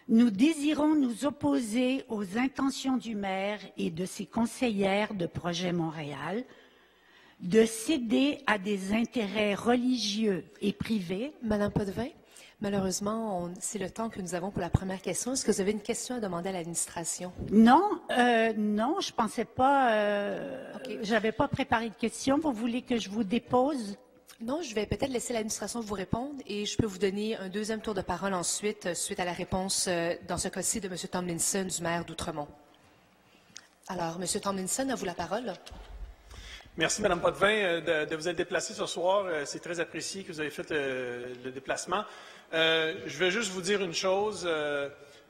nous désirons nous opposer aux intentions du maire et de ses conseillères de Projet Montréal de céder à des intérêts religieux et privés. Madame Potvin, malheureusement, c'est le temps que nous avons pour la première question. Est-ce que vous avez une question à demander à l'administration? Non, non, je pensais pas. J'avais pas préparé de questions. Vous voulez que je vous dépose? Non, je vais peut-être laisser l'administration vous répondre et je peux vous donner un deuxième tour de parole ensuite, suite à la réponse, dans ce cas-ci, de M. Tomlinson, du maire d'Outremont. Alors, M. Tomlinson, à vous la parole. Merci, Mme Potvin, de vous être déplacée ce soir. C'est très apprécié que vous avez fait le déplacement. Je vais juste vous dire une chose.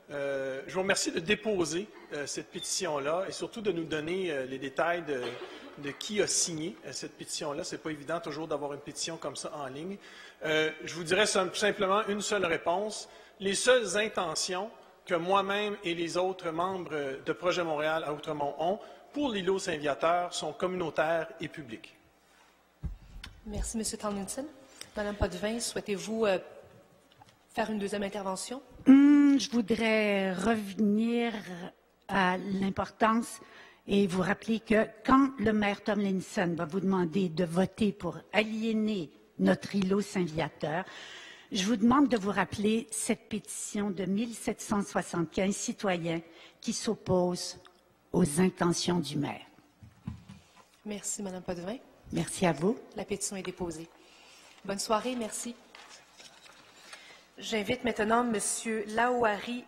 Je vous remercie de déposer cette pétition-là et surtout de nous donner les détails de qui a signé cette pétition-là. Ce n'est pas évident toujours d'avoir une pétition comme ça en ligne. Je vous dirais simplement une seule réponse. Les seules intentions que moi-même et les autres membres de Projet Montréal à Outremont ont pour l'îlot Saint-Viateur sont communautaires et publics. Merci, M. Tomlinson. Mme Potvin, souhaitez-vous faire une deuxième intervention? Je voudrais revenir à l'importance et vous rappeler que quand le maire Tomlinson va vous demander de voter pour aliéner notre îlot Saint-Viateur, je vous demande de vous rappeler cette pétition de 1775 citoyens qui s'opposent aux intentions du maire. Merci, Mme Potvin. Merci à vous. La pétition est déposée. Bonne soirée, merci. J'invite maintenant M. Laouari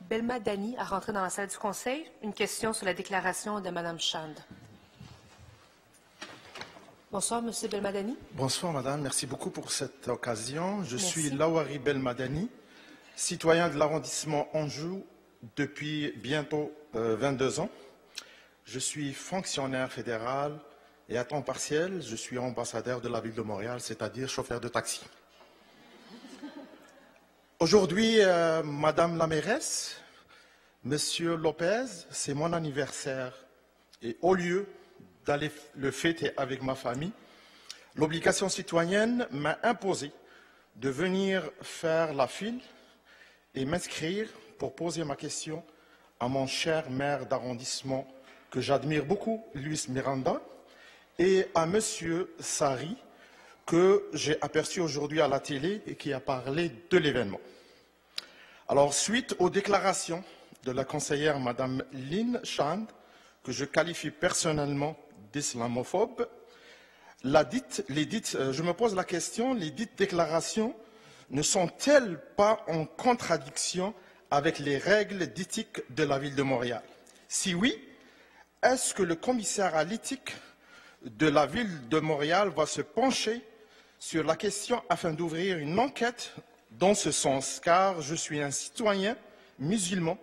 Belmadani à rentrer dans la salle du Conseil. Une question sur la déclaration de Mme Chand. Bonsoir, M. Belmadani. Bonsoir, Madame. Merci beaucoup pour cette occasion. Je suis Laouari Belmadani, citoyen de l'arrondissement Anjou depuis bientôt 22 ans. Je suis fonctionnaire fédéral et à temps partiel, je suis ambassadeur de la Ville de Montréal, c'est-à-dire chauffeur de taxi. Aujourd'hui, Madame la mairesse, Monsieur Lopez, c'est mon anniversaire. Et au lieu d'aller le fêter avec ma famille, l'obligation citoyenne m'a imposé de venir faire la file et m'inscrire pour poser ma question à mon cher maire d'arrondissement que j'admire beaucoup, Luis Miranda, et à Monsieur Sari, que j'ai aperçu aujourd'hui à la télé et qui a parlé de l'événement. Alors, suite aux déclarations de la conseillère Madame Lynn Chand, que je qualifie personnellement d'islamophobe, je me pose la question, les dites déclarations ne sont-elles pas en contradiction avec les règles d'éthique de la ville de Montréal? Si oui, est-ce que le commissaire à l'éthique de la ville de Montréal va se pencher sur la question afin d'ouvrir une enquête dans ce sens? Car je suis un citoyen musulman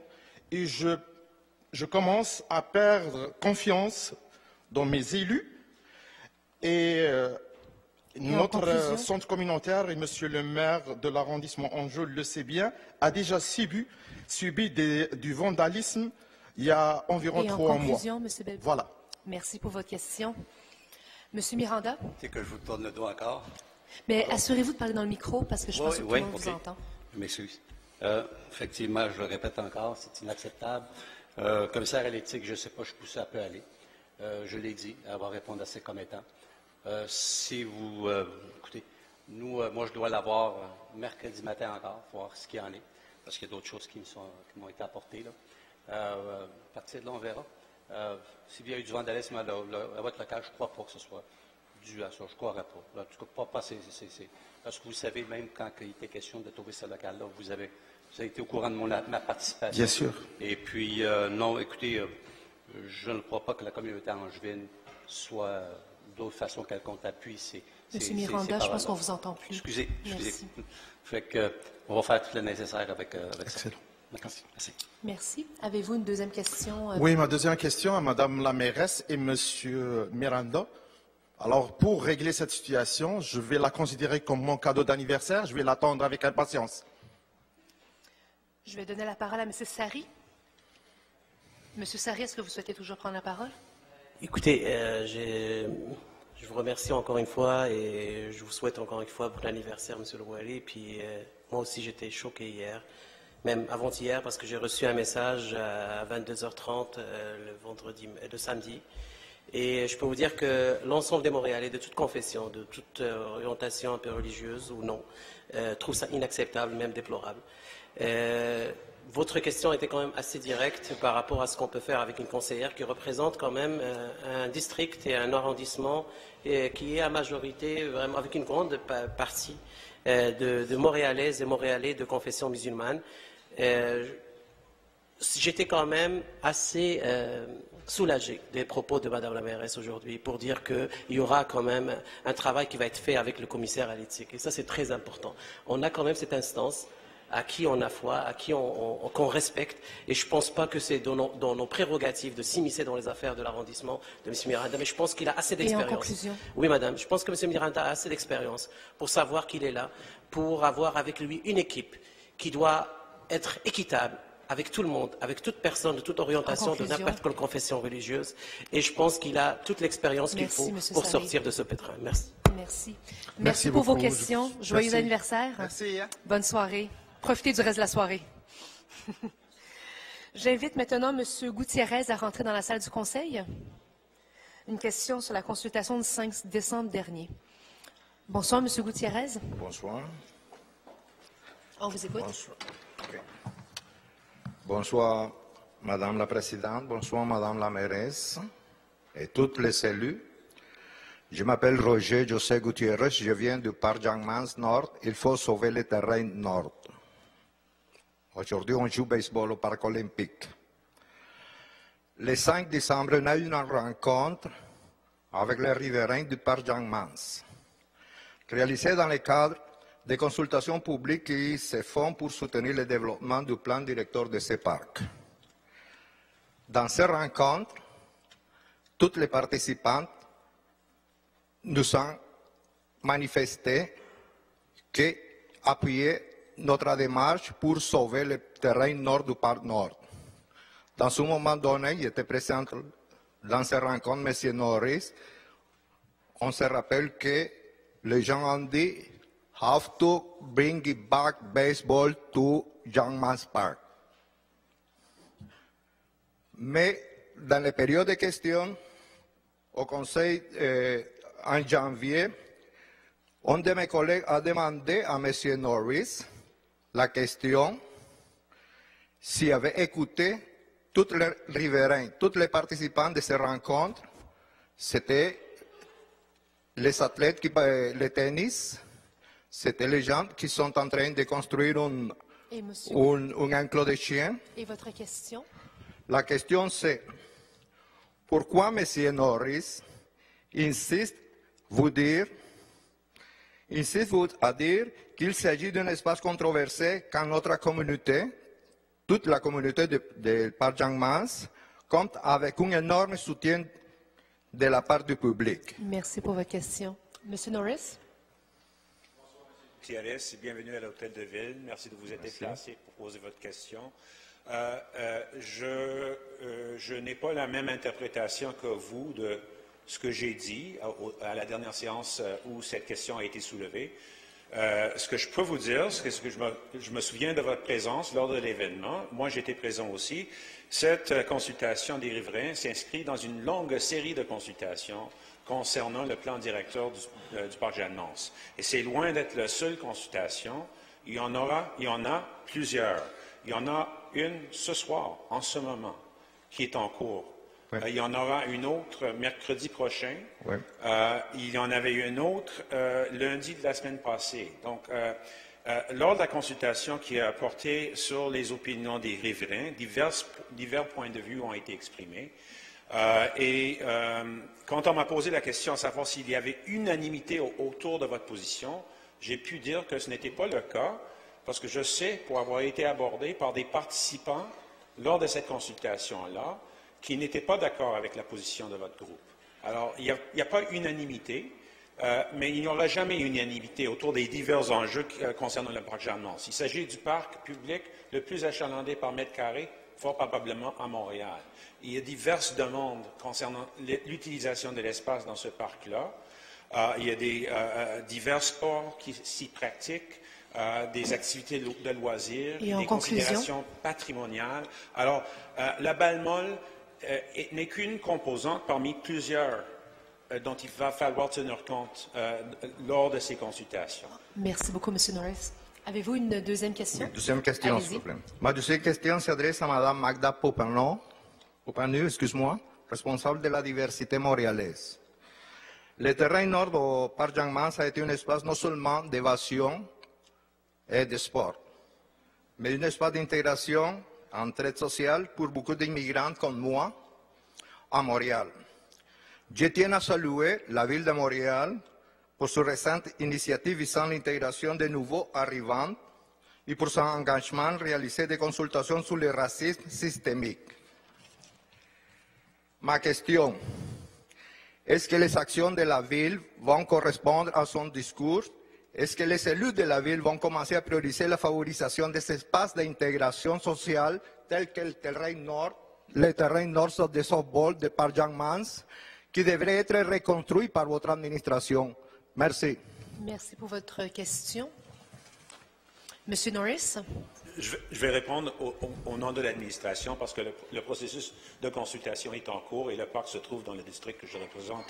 et je commence à perdre confiance dans mes élus. Et notre centre communautaire, et monsieur le maire de l'arrondissement Anjou le sait bien, a déjà subi du vandalisme il y a environ 3 mois. Monsieur Belbou. Voilà. Merci pour votre question. Monsieur Miranda? C'est que je vous tourne le dos encore. Mais assurez-vous de parler dans le micro parce que je pense que tout le monde vous entend. Je m'excuse. Effectivement, je le répète encore, c'est inacceptable. Commissaire à l'éthique, je ne sais pas jusqu'où ça peut aller. Je l'ai dit, elle va répondre à ses commettants. Si vous... écoutez, moi, je dois l'avoir mercredi matin encore, voir ce qu'il y en est, parce qu'il y a d'autres choses qui m'ont été apportées. Là. À partir de là, on verra. S'il y a eu du vandalisme à votre local, je ne crois pas que ce soit dû à ça. Je ne croirais pas. En tout cas, pas parce que vous savez, même quand il était question de trouver ce local-là, vous avez été au courant de ma participation. Bien sûr. Et puis, non, écoutez, je ne crois pas que la communauté angevine soit d'autre façon quelconque appui. Monsieur Miranda, je pense qu'on ne vous entend plus. Excusez. Fait que, on va faire tout le nécessaire avec Excellent. ça. Merci. Merci. Avez-vous une deuxième question? Oui, ma deuxième question à Madame la mairesse et Monsieur Miranda. Alors, pour régler cette situation, je vais la considérer comme mon cadeau d'anniversaire. Je vais l'attendre avec impatience. Je vais donner la parole à Monsieur Sari. Monsieur Sari, est-ce que vous souhaitez toujours prendre la parole? Écoutez, je vous remercie encore une fois et je vous souhaite encore une fois bon anniversaire, Monsieur Louali. Puis moi aussi, j'étais choqué hier, même avant-hier, parce que j'ai reçu un message à 22h30 le samedi. Et je peux vous dire que l'ensemble des Montréalais, de toute confession, de toute orientation un peu religieuse ou non, trouvent ça inacceptable, même déplorable. Votre question était quand même assez directe par rapport à ce qu'on peut faire avec une conseillère qui représente quand même un district et un arrondissement qui est à majorité, vraiment avec une grande partie de Montréalaises et Montréalais de confession musulmane. J'étais quand même assez soulagé des propos de Madame la mairesse aujourd'hui pour dire qu'il y aura quand même un travail qui va être fait avec le commissaire à l'éthique. Et ça, c'est très important. On a quand même cette instance à qui on a foi, à qui qu'on respecte. Et je ne pense pas que c'est dans nos prérogatives de s'immiscer dans les affaires de l'arrondissement de M. Miranda, mais je pense qu'il a assez d'expérience. Et en conclusion? Oui, madame, je pense que M. Miranda a assez d'expérience pour savoir qu'il est là, pour avoir avec lui une équipe qui doit être équitable avec tout le monde, avec toute personne de toute orientation, de n'importe quelle confession religieuse. Et je pense qu'il a toute l'expérience qu'il faut pour sortir de ce pétrin. Merci. Merci. Merci pour vos questions. Joyeux anniversaire. Merci. Bonne soirée. Profitez du reste de la soirée. J'invite maintenant M. Gutiérrez à rentrer dans la salle du Conseil. Une question sur la consultation du 5 décembre dernier. Bonsoir, M. Gutiérrez. Bonsoir. On vous écoute. Bonsoir. Okay. Bonsoir, Madame la Présidente. Bonsoir, Madame la mairesse et toutes les élus. Je m'appelle Roger José Gutiérrez. Je viens du Parc Jean-Mans Nord. Il faut sauver le terrain nord. Aujourd'hui, on joue baseball au Parc olympique. Le 5 décembre, on a eu une rencontre avec les riverains du Parc Jean-Mans, réalisée dans le cadre des consultations publiques qui se font pour soutenir le développement du plan directeur de ce parc. Dans ces rencontres, toutes les participantes nous ont manifesté qu'appuyer notre démarche pour sauver le terrain nord du parc nord. Dans ce moment donné, il était présent dans ces rencontres, M. Norris. On se rappelle que les gens ont dit « have to bring it back baseball to Youngman's Park ». Mais dans les périodes de questions, au Conseil en janvier, un de mes collègues a demandé à M. Norris la question s'il avait écouté tous les riverains, tous les participants de ces rencontres. C'était les athlètes, les tennis, c'était les gens qui sont en train de construire un enclos de chiens. Et votre question? La question c'est, pourquoi M. Norris insiste à dire qu'il s'agit d'un espace controversé quand notre communauté, toute la communauté de Parc Jean-Mance, compte avec un énorme soutien de la part du public. Merci pour votre question. Monsieur Norris? Bonsoir, M. Gutiérrez, bienvenue à l'Hôtel de Ville. Merci de vous être déplacé pour poser votre question. Je n'ai pas la même interprétation que vous de ce que j'ai dit à la dernière séance où cette question a été soulevée. Ce que je peux vous dire, c'est que je me souviens de votre présence lors de l'événement. Moi, j'étais présent aussi. Cette consultation des riverains s'inscrit dans une longue série de consultations concernant le plan directeur du parc Jeanne-Mance. Et c'est loin d'être la seule consultation. Il y en a plusieurs. Il y en a une ce soir, en ce moment, qui est en cours. Oui. Il y en aura une autre mercredi prochain. Oui. Il y en avait une autre lundi de la semaine passée. Donc, lors de la consultation qui a porté sur les opinions des riverains, divers points de vue ont été exprimés. Quand on m'a posé la question à savoir s'il y avait unanimité autour de votre position, j'ai pu dire que ce n'était pas le cas, parce que je sais, pour avoir été abordé par des participants lors de cette consultation-là, qui n'étaient pas d'accord avec la position de votre groupe. Alors, il n'y a pas unanimité, mais il n'y aura jamais unanimité autour des divers enjeux concernant le parc Jeanne-Mance. Il s'agit du parc public le plus achalandé par mètre carré, fort probablement à Montréal. Il y a diverses demandes concernant l'utilisation de l'espace dans ce parc-là. Il y a divers sports qui s'y pratiquent. Des activités de loisirs, des considérations patrimoniales. Alors, la balle molle n'est qu'une composante parmi plusieurs dont il va falloir tenir compte lors de ces consultations. Merci beaucoup, M. Norris. Avez-vous une deuxième question? Deuxième question, s'il vous plaît. Ma deuxième question s'adresse à Mme Magda Popenu, responsable de la diversité montréalaise. Le terrain nord au parc Jean-Mance a été un espace non seulement d'évasion et de sport, mais un espace d'intégration, entraide sociale pour beaucoup d'immigrants comme moi à Montréal. Je tiens à saluer la ville de Montréal pour sa récente initiative visant l'intégration des nouveaux arrivants et pour son engagement à réaliser des consultations sur le racisme systémique. Ma question, est-ce que les actions de la ville vont correspondre à son discours? Est-ce que les élus de la ville vont commencer à prioriser la favorisation des espaces d'intégration sociale tels que le terrain nord de softball de Parc Jean-Mance, qui devrait être reconstruit par votre administration? Merci. Merci pour votre question. Monsieur Norris? Je vais répondre au nom de l'administration parce que le processus de consultation est en cours et le parc se trouve dans le district que je représente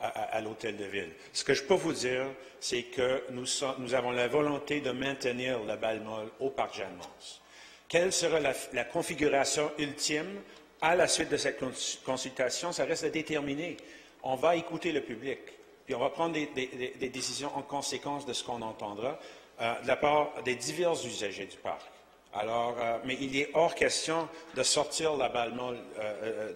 à l'Hôtel de Ville. Ce que je peux vous dire, c'est que nous avons la volonté de maintenir la balle molle au parc Jeanne-Mance. Quelle sera la configuration ultime à la suite de cette consultation? Ça reste à déterminer. On va écouter le public, puis on va prendre des décisions en conséquence de ce qu'on entendra de la part des divers usagers du parc. Alors, mais il est hors question de sortir la balle molle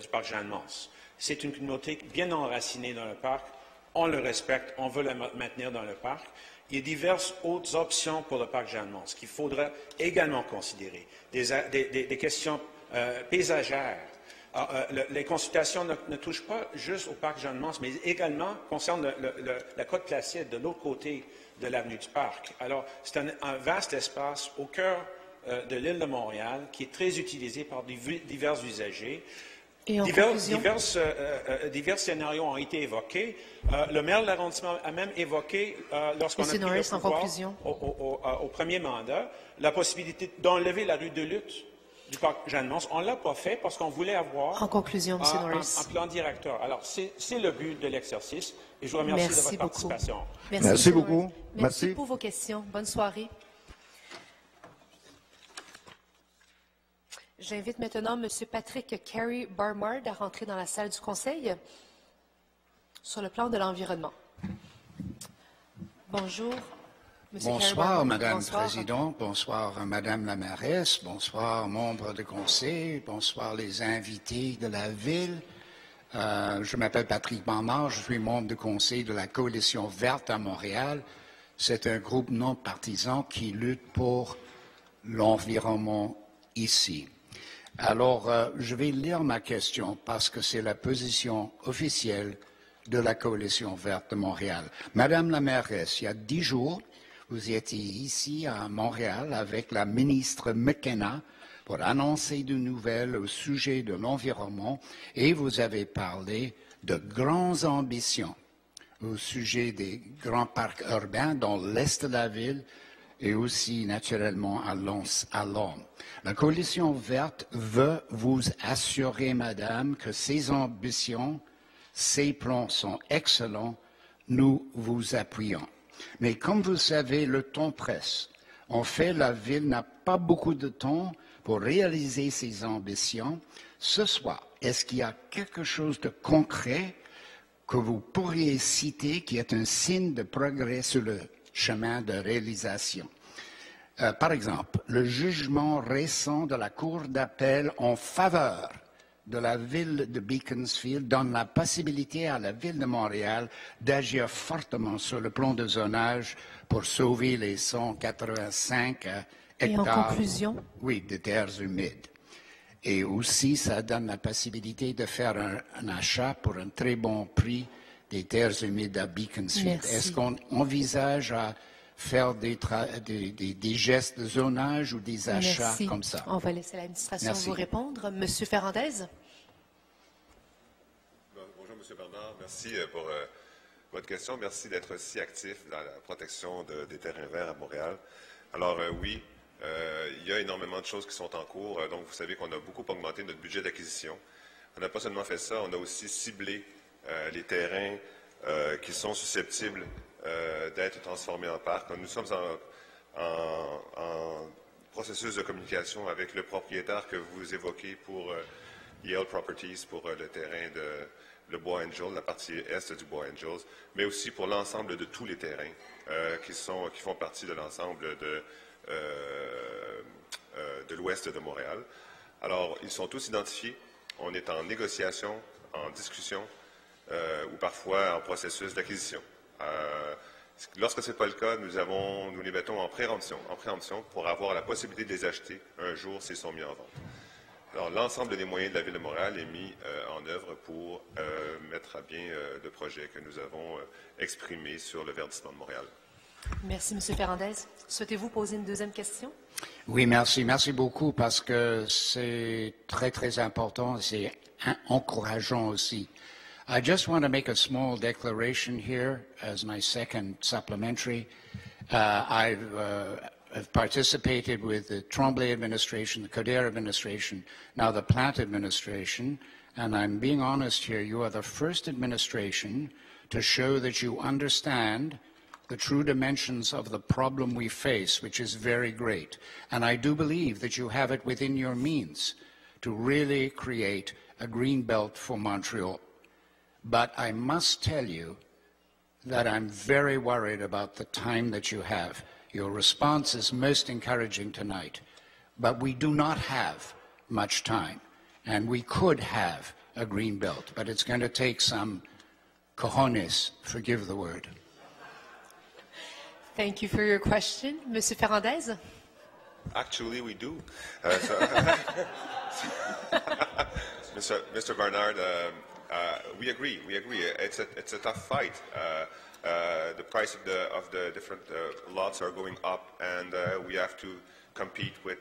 du parc Jeanne-Mance. C'est une communauté bien enracinée dans le parc. On le respecte, on veut la maintenir dans le parc. Il y a diverses autres options pour le parc Jeanne-Mance qu'il faudra également considérer. Des questions paysagères. Les consultations ne touchent pas juste au parc Jeanne-Mance, mais également concernent la côte Placide de l'autre côté de l'avenue du Parc. Alors, c'est un vaste espace au cœur de l'île de Montréal qui est très utilisé par divers usagers. Divers scénarios ont été évoqués. Le maire de l'arrondissement a même évoqué, lorsqu'on a pris le pouvoir au premier mandat, la possibilité d'enlever la rue de Lutte du parc Jeanne-Mance. On ne l'a pas fait parce qu'on voulait avoir en conclusion, M. Norris. un plan directeur. Alors, c'est le but de l'exercice et je vous remercie de votre participation. Merci beaucoup. Merci pour vos questions. Bonne soirée. J'invite maintenant M. Patrick Carey Barnard à rentrer dans la salle du Conseil sur le plan de l'environnement. Bonjour, M. Bonsoir, Madame la Présidente. Bonsoir, Madame la mairesse. Bonsoir, membres du Conseil. Bonsoir, les invités de la Ville. Je m'appelle Patrick Barnard. Je suis membre du Conseil de la Coalition verte à Montréal. C'est un groupe non partisan qui lutte pour l'environnement ici. Alors, je vais lire ma question parce que c'est la position officielle de la Coalition verte de Montréal. Madame la mairesse, il y a 10 jours, vous étiez ici à Montréal avec la ministre McKenna pour annoncer de nouvelles au sujet de l'environnement et vous avez parlé de grandes ambitions au sujet des grands parcs urbains dans l'est de la ville et aussi naturellement à Londres. La Coalition verte veut vous assurer, Madame, que ces ambitions, ces plans sont excellents. Nous vous appuyons. Mais comme vous savez, le temps presse. En fait, la Ville n'a pas beaucoup de temps pour réaliser ses ambitions. Ce soir, est-ce qu'il y a quelque chose de concret que vous pourriez citer qui est un signe de progrès sur le chemin de réalisation? Par exemple, le jugement récent de la Cour d'appel en faveur de la ville de Beaconsfield donne la possibilité à la ville de Montréal d'agir fortement sur le plan de zonage pour sauver les 185 hectares en conclusion? Oui, de terres humides. Et aussi, ça donne la possibilité de faire un achat pour un très bon prix des terres humides à Beaconsfield. Est-ce qu'on envisage à faire des gestes de zonage ou des achats comme ça? On va laisser l'administration vous répondre. Monsieur Ferrandez? Bonjour, Monsieur Bernard. Merci pour votre question. Merci d'être si actif dans la protection des terrains verts à Montréal. Alors oui, il y a énormément de choses qui sont en cours. Donc, vous savez qu'on a beaucoup augmenté notre budget d'acquisition. On n'a pas seulement fait ça, on a aussi ciblé les terrains qui sont susceptibles d'être transformés en parc. Nous sommes en processus de communication avec le propriétaire que vous évoquez pour Yale Properties, pour le terrain de le Bois Angel, la partie est du Bois Angels, mais aussi pour l'ensemble de tous les terrains qui font partie de l'ensemble de l'ouest de Montréal. Alors, ils sont tous identifiés. On est en négociation, en discussion ou parfois en processus d'acquisition. Lorsque ce n'est pas le cas, nous les mettons en préemption pour avoir la possibilité de les acheter un jour s'ils sont mis en vente. Alors, l'ensemble des moyens de la Ville de Montréal est mis en œuvre pour mettre à bien le projet que nous avons exprimé sur le verdissement de Montréal. Merci, M. Ferrandez. Souhaitez-vous poser une deuxième question? Oui, merci. Merci beaucoup parce que c'est très, très important. C'est encourageant aussi. I just want to make a small declaration here as my second supplementary. I've participated with the Tremblay administration, the Coderre administration, now the Plante administration, and I'm being honest here, you are the first administration to show that you understand the true dimensions of the problem we face, which is very great. And I do believe that you have it within your means to really create a green belt for Montreal. But I must tell you that I'm very worried about the time that you have. Your response is most encouraging tonight, but we do not have much time, and we could have a green belt, but it's going to take some cojones, forgive the word. Thank you for your question. Monsieur Ferrandez? Actually, we do. Mr. Barnard, we agree. It's a tough fight. The price of the different lots are going up, and we have to compete with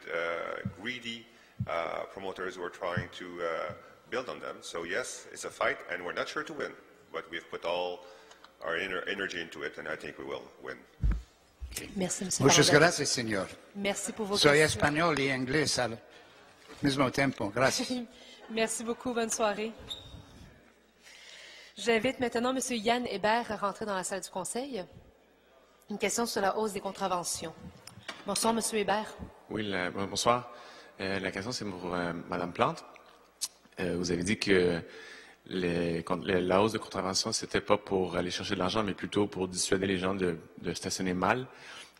greedy promoters who are trying to build on them. So yes, it's a fight, and we're not sure to win, but we've put all our energy into it, and I think we will win. Merci, M. Muchas gracias, señor. Merci pour vos Soy questions. espagnol y inglés al mismo tiempo. Gracias. Merci beaucoup. Bonne soirée. J'invite maintenant M. Yann Hébert à rentrer dans la salle du Conseil. Une question sur la hausse des contraventions. Bonsoir, M. Hébert. Oui, bonsoir. La question, c'est pour Mme Plante. Vous avez dit que la hausse de contravention, ce n'était pas pour aller chercher de l'argent, mais plutôt pour dissuader les gens de stationner mal.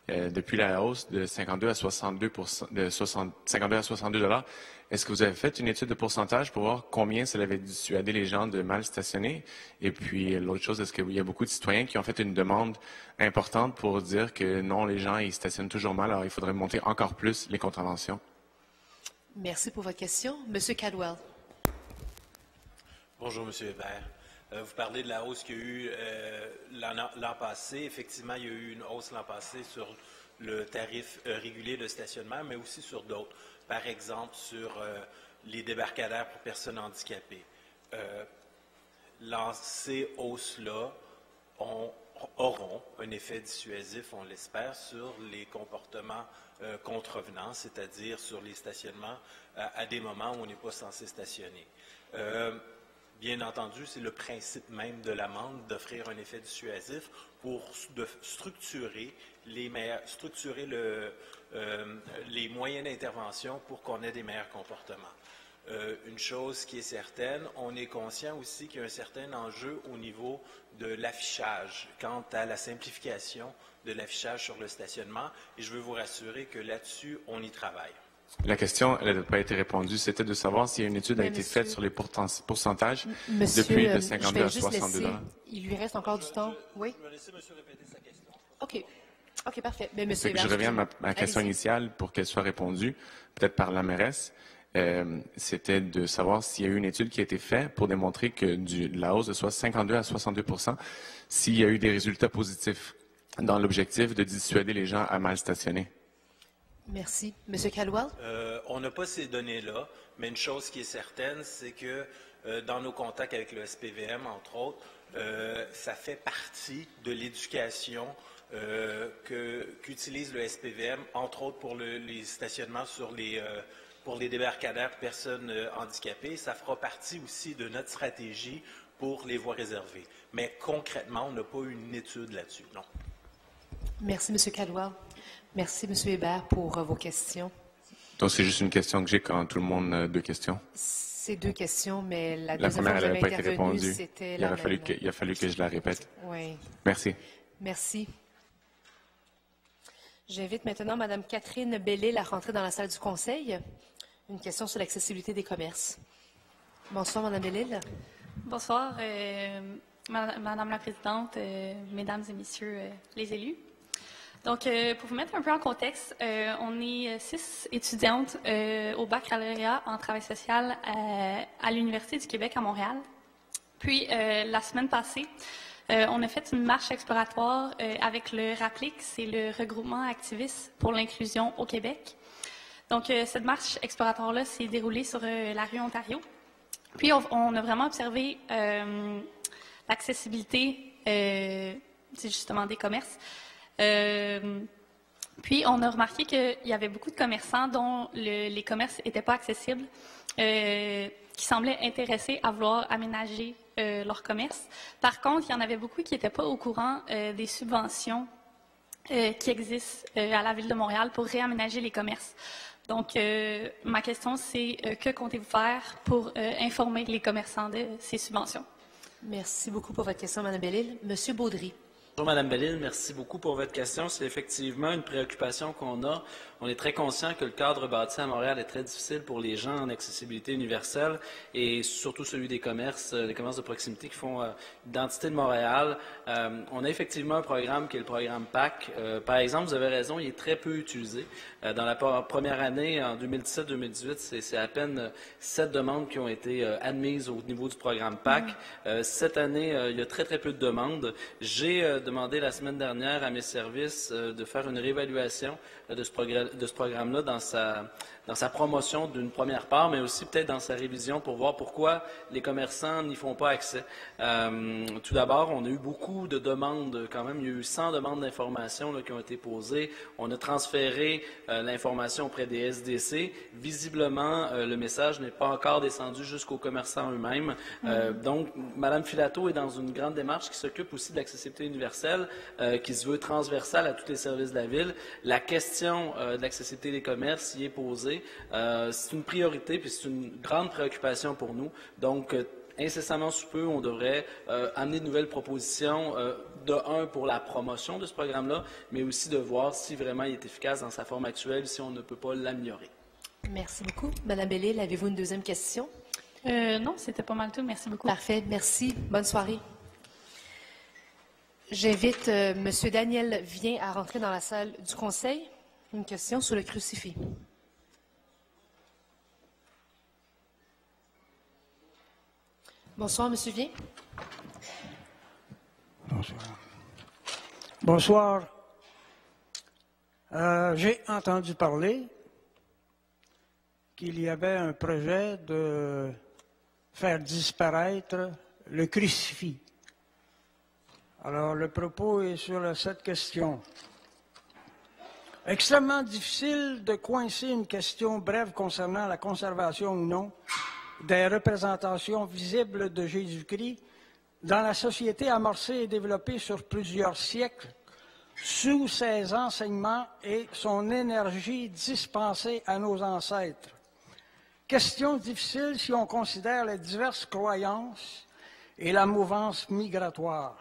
Depuis la hausse de 52 à 62 $, est-ce que vous avez fait une étude de pourcentage pour voir combien cela avait dissuadé les gens de mal stationner? Et puis, l'autre chose, est-ce qu'il y a beaucoup de citoyens qui ont fait une demande importante pour dire que non, les gens, ils stationnent toujours mal, alors il faudrait monter encore plus les contraventions? Merci pour votre question. M. Cadwell. Bonjour, M. Hébert. Vous parlez de la hausse qu'il y a eu l'an passé. Effectivement, il y a eu une hausse l'an passé sur le tarif régulier de stationnement, mais aussi sur d'autres. Par exemple, sur les débarcadères pour personnes handicapées. Ces hausses-là auront un effet dissuasif, on l'espère, sur les comportements contrevenants, c'est-à-dire sur les stationnements à des moments où on n'est pas censé stationner. Bien entendu, c'est le principe même de l'amende d'offrir un effet dissuasif pour structurer les moyens d'intervention pour qu'on ait des meilleurs comportements. Une chose qui est certaine, on est conscient aussi qu'il y a un certain enjeu au niveau de l'affichage, quant à la simplification de l'affichage sur le stationnement, et je veux vous rassurer que là-dessus, on y travaille. La question, elle n'a pas été répondue. C'était de savoir si une étude a été faite sur les pourcentages depuis de 52 à 62 $. Il lui reste encore du temps. Oui? Je vais laisser monsieur répéter sa question. OK, parfait. Mais monsieur je reviens à ma question initiale pour qu'elle soit répondue, peut-être par la mairesse. C'était de savoir s'il y a eu une étude qui a été faite pour démontrer que la hausse de soit 52 à 62 %, s'il y a eu des résultats positifs dans l'objectif de dissuader les gens à mal stationner. Merci. M. Caldwell? On n'a pas ces données-là, mais une chose qui est certaine, c'est que dans nos contacts avec le SPVM, entre autres, ça fait partie de l'éducation qu'utilise le SPVM, entre autres pour les stationnements pour les débarcadères personnes handicapées. Ça fera partie aussi de notre stratégie pour les voies réservées. Mais concrètement, on n'a pas eu une étude là-dessus, non. Merci, M. Caldwell. Merci, M. Hébert, pour vos questions. Donc, c'est juste une question que j'ai quand tout le monde a deux questions. C'est deux questions, mais la deuxième fois que j'avais pas été intervenu, répondue. c'était Il a fallu que je la répète. Oui. Merci. Merci. J'invite maintenant Mme Catherine Bellil à rentrer dans la salle du Conseil. Une question sur l'accessibilité des commerces. Bonsoir, Mme Bellil. Bonsoir, Madame la Présidente, Mesdames et Messieurs les élus. Donc, pour vous mettre un peu en contexte, on est 6 étudiantes au baccalauréat en travail social à l'Université du Québec à Montréal. Puis, la semaine passée, on a fait une marche exploratoire avec le RAPLIC, c'est le regroupement activiste pour l'inclusion au Québec. Donc, cette marche exploratoire-là s'est déroulée sur la rue Ontario. Puis, on a vraiment observé l'accessibilité, justement, des commerces. Puis, on a remarqué qu'il y avait beaucoup de commerçants dont les commerces n'étaient pas accessibles, qui semblaient intéressés à vouloir aménager leur commerce. Par contre, il y en avait beaucoup qui n'étaient pas au courant des subventions qui existent à la Ville de Montréal pour réaménager les commerces. Donc, ma question, c'est que comptez-vous faire pour informer les commerçants de ces subventions? Merci beaucoup pour votre question, Mme Bellil. Monsieur Baudry. Bonjour, Mme Bellil. Merci beaucoup pour votre question. C'est effectivement une préoccupation qu'on a. On est très conscient que le cadre bâti à Montréal est très difficile pour les gens en accessibilité universelle et surtout celui des commerces de proximité qui font l'identité de Montréal. On a effectivement un programme qui est le programme PAC. Par exemple, vous avez raison, il est très peu utilisé. Dans la première année, en 2017-2018, c'est à peine 7 demandes qui ont été admises au niveau du programme PAC. Cette année, il y a très peu de demandes. J'ai demandé la semaine dernière à mes services de faire une réévaluation de ce programme-là dans sa promotion d'une première part, mais aussi peut-être dans sa révision pour voir pourquoi les commerçants n'y font pas accès. Tout d'abord, on a eu beaucoup de demandes quand même. Il y a eu 100 demandes d'information qui ont été posées. On a transféré l'information auprès des SDC. Visiblement, le message n'est pas encore descendu jusqu'aux commerçants eux-mêmes. Donc, Mme Filato est dans une grande démarche qui s'occupe aussi de l'accessibilité universelle, qui se veut transversale à tous les services de la Ville. La question de l'accessibilité des commerces y est posée. C'est une priorité, puis c'est une grande préoccupation pour nous. Donc, incessamment sous peu, on devrait amener de nouvelles propositions, pour la promotion de ce programme-là, mais aussi de voir si vraiment il est efficace dans sa forme actuelle, si on ne peut pas l'améliorer. Merci beaucoup. Madame Bellil, avez-vous une deuxième question? Non, c'était pas mal tout. Merci beaucoup. Parfait. Merci. Bonne soirée. J'invite M. Daniel Vien à rentrer dans la salle du Conseil. Une question sur le crucifix. Bonsoir, M. Vien. Bonsoir. J'ai entendu parler qu'il y avait un projet de faire disparaître le crucifix. Alors, le propos est sur cette question. Extrêmement difficile de coincer une question brève concernant la conservation ou non des représentations visibles de Jésus-Christ dans la société amorcée et développée sur plusieurs siècles, sous ses enseignements et son énergie dispensée à nos ancêtres. Question difficile si on considère les diverses croyances et la mouvance migratoire.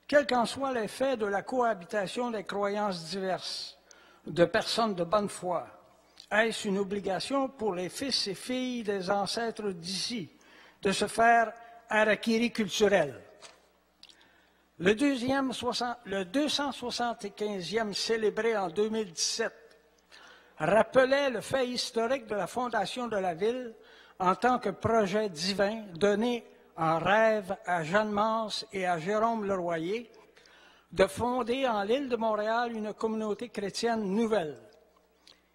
Quel qu'en soit l'effet de la cohabitation des croyances diverses, de personnes de bonne foi, est-ce une obligation pour les fils et filles des ancêtres d'ici de se faire harakiri culturel? Le 275e célébré en 2017 rappelait le fait historique de la fondation de la ville en tant que projet divin donné en rêve à Jeanne Mance et à Jérôme Leroyer de fonder en l'île de Montréal une communauté chrétienne nouvelle.